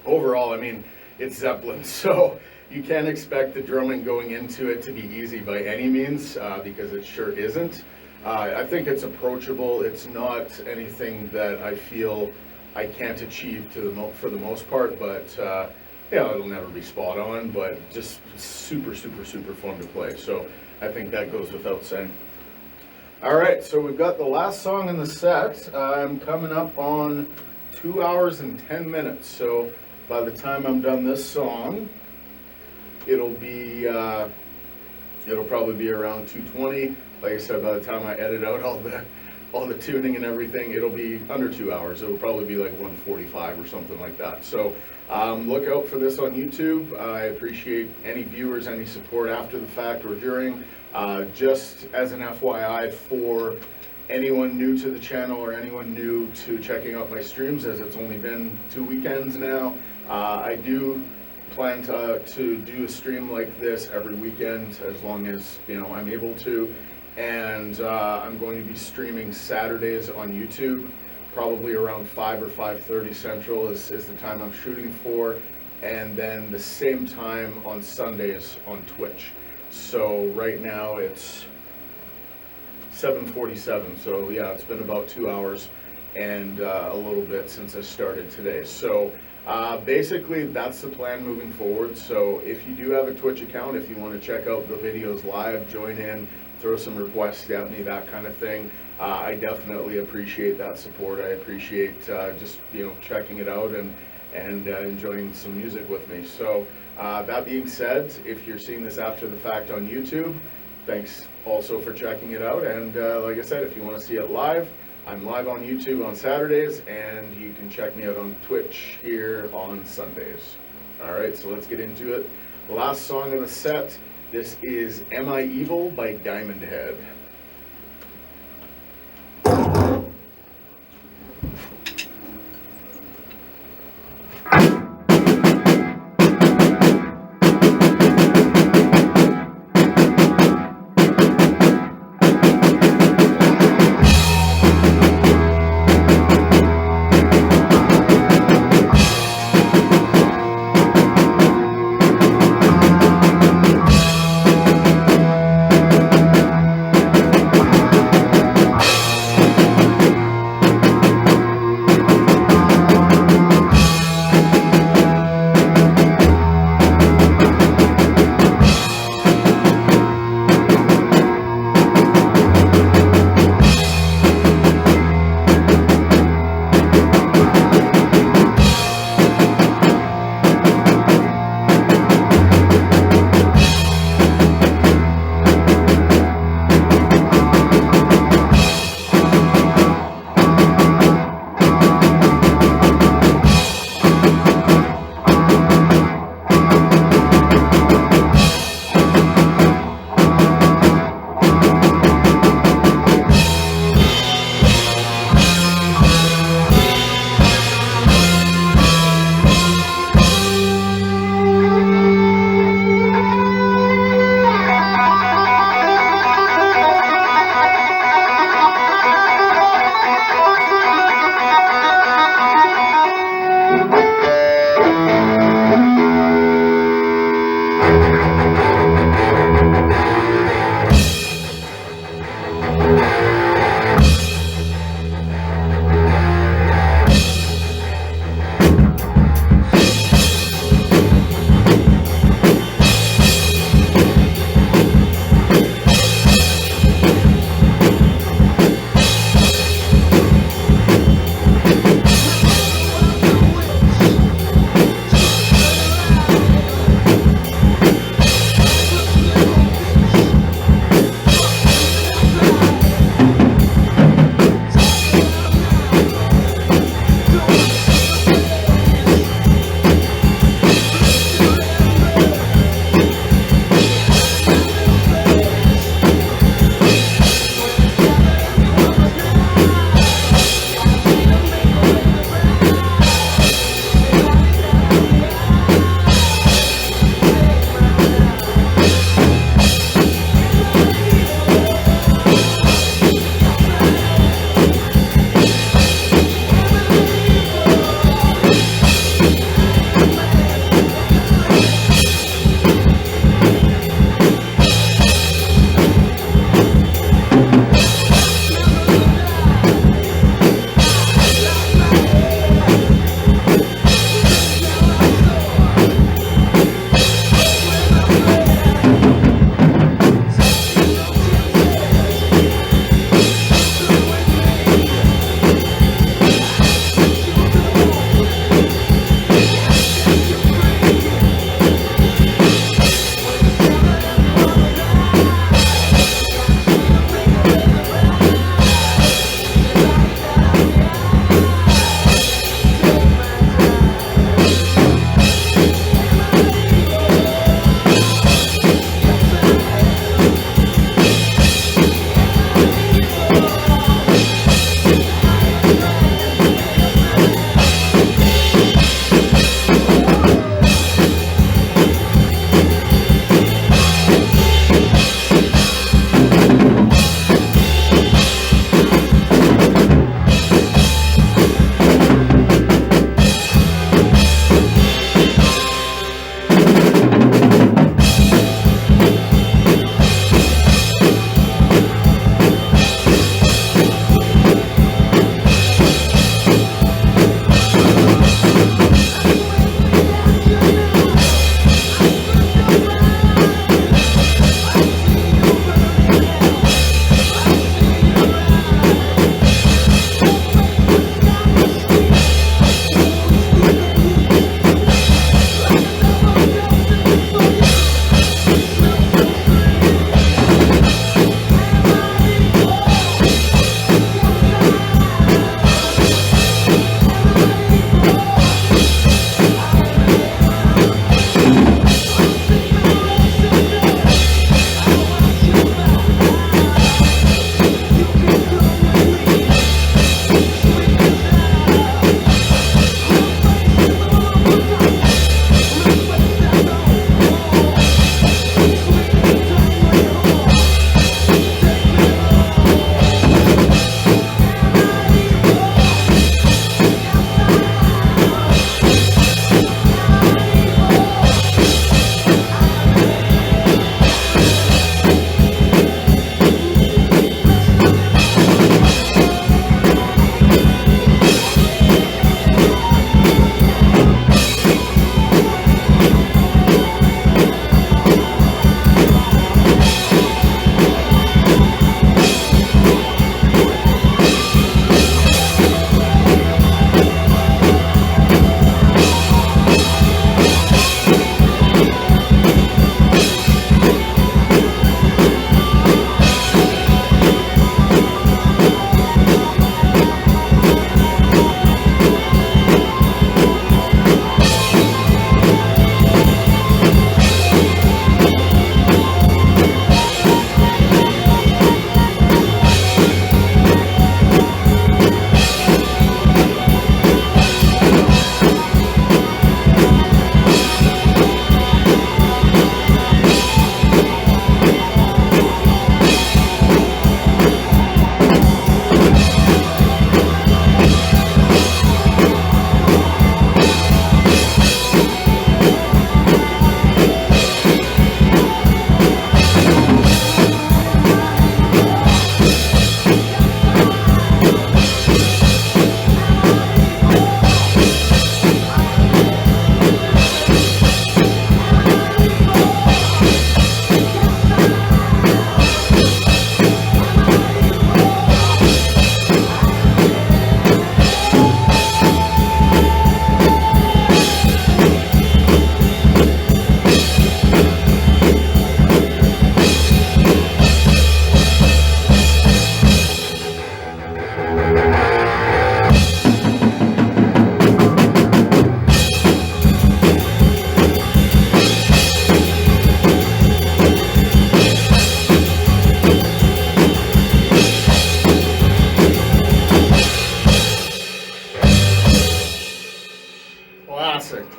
overall, I mean, it's Zeppelin, so you can't expect the drumming going into it to be easy by any means, because it sure isn't. I think it's approachable. It's not anything that I feel I can't achieve for the most part, but it'll never be spot on, but just super fun to play. So I think that goes without saying. All right, so we've got the last song in the set. I'm coming up on 2 hours and 10 minutes. So by the time I'm done this song, it'll probably be around 2:20. Like I said, by the time I edit out all the tuning and everything, it'll be under 2 hours. It'll probably be like 1:45 or something like that. So look out for this on YouTube. I appreciate any viewers, any support after the fact or during. Just as an FYI for anyone new to the channel or anyone new to checking out my streams, as it's only been 2 weekends now, I do plan to do a stream like this every weekend as long as I'm able to. And I'm going to be streaming Saturdays on YouTube, probably around 5 or 5:30 Central is the time I'm shooting for, and then the same time on Sundays on Twitch. So right now it's 7:47, so yeah, it's been about 2 hours and a little bit since I started today. So basically that's the plan moving forward. So if you do have a Twitch account, if you want to check out the videos live, join in, throw some requests at me, that kind of thing, I definitely appreciate that support. I appreciate just checking it out and enjoying some music with me. So that being said, if you're seeing this after the fact on YouTube, thanks also for checking it out. And like I said, if you want to see it live, I'm live on YouTube on Saturdays, and you can check me out on Twitch here on Sundays. All right, so let's get into it. The last song of the set, this is Am I Evil by Diamond Head.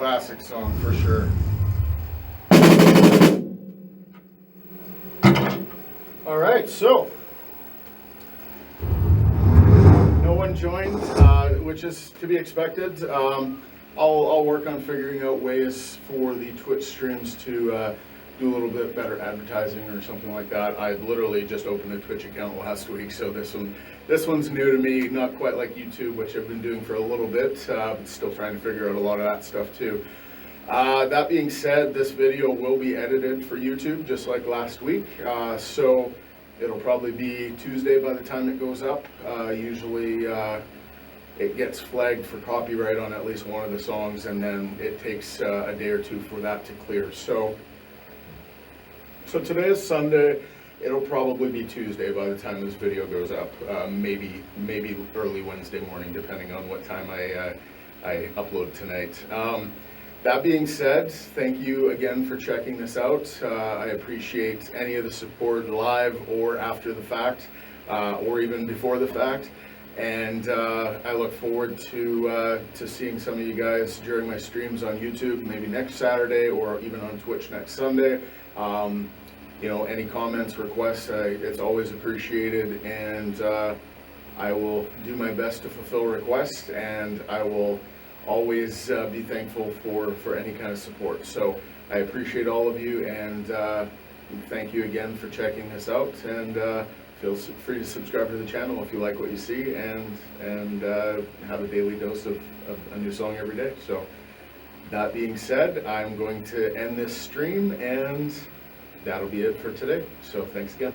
classic song for sure. All right, so no one joined, which is to be expected. I'll work on figuring out ways for the Twitch streams to do a little bit better advertising or something like that. I literally just opened a Twitch account last week, so this one's new to me, not quite like YouTube, which I've been doing for a little bit, but still trying to figure out a lot of that stuff too. That being said, this video will be edited for YouTube, just like last week, so it'll probably be Tuesday by the time it goes up. Usually it gets flagged for copyright on at least one of the songs, and then it takes a day or two for that to clear. So today is Sunday. It'll probably be Tuesday by the time this video goes up. Maybe early Wednesday morning, depending on what time I upload tonight. That being said, thank you again for checking this out. I appreciate any of the support live or after the fact, or even before the fact. And I look forward to seeing some of you guys during my streams on YouTube, maybe next Saturday or even on Twitch next Sunday. You know, any comments, requests, it's always appreciated, and I will do my best to fulfill requests, and I will always be thankful for any kind of support. So I appreciate all of you, and thank you again for checking this out, and feel free to subscribe to the channel if you like what you see, and have a daily dose of a new song every day. So that being said, I'm going to end this stream, and that'll be it for today. So thanks again.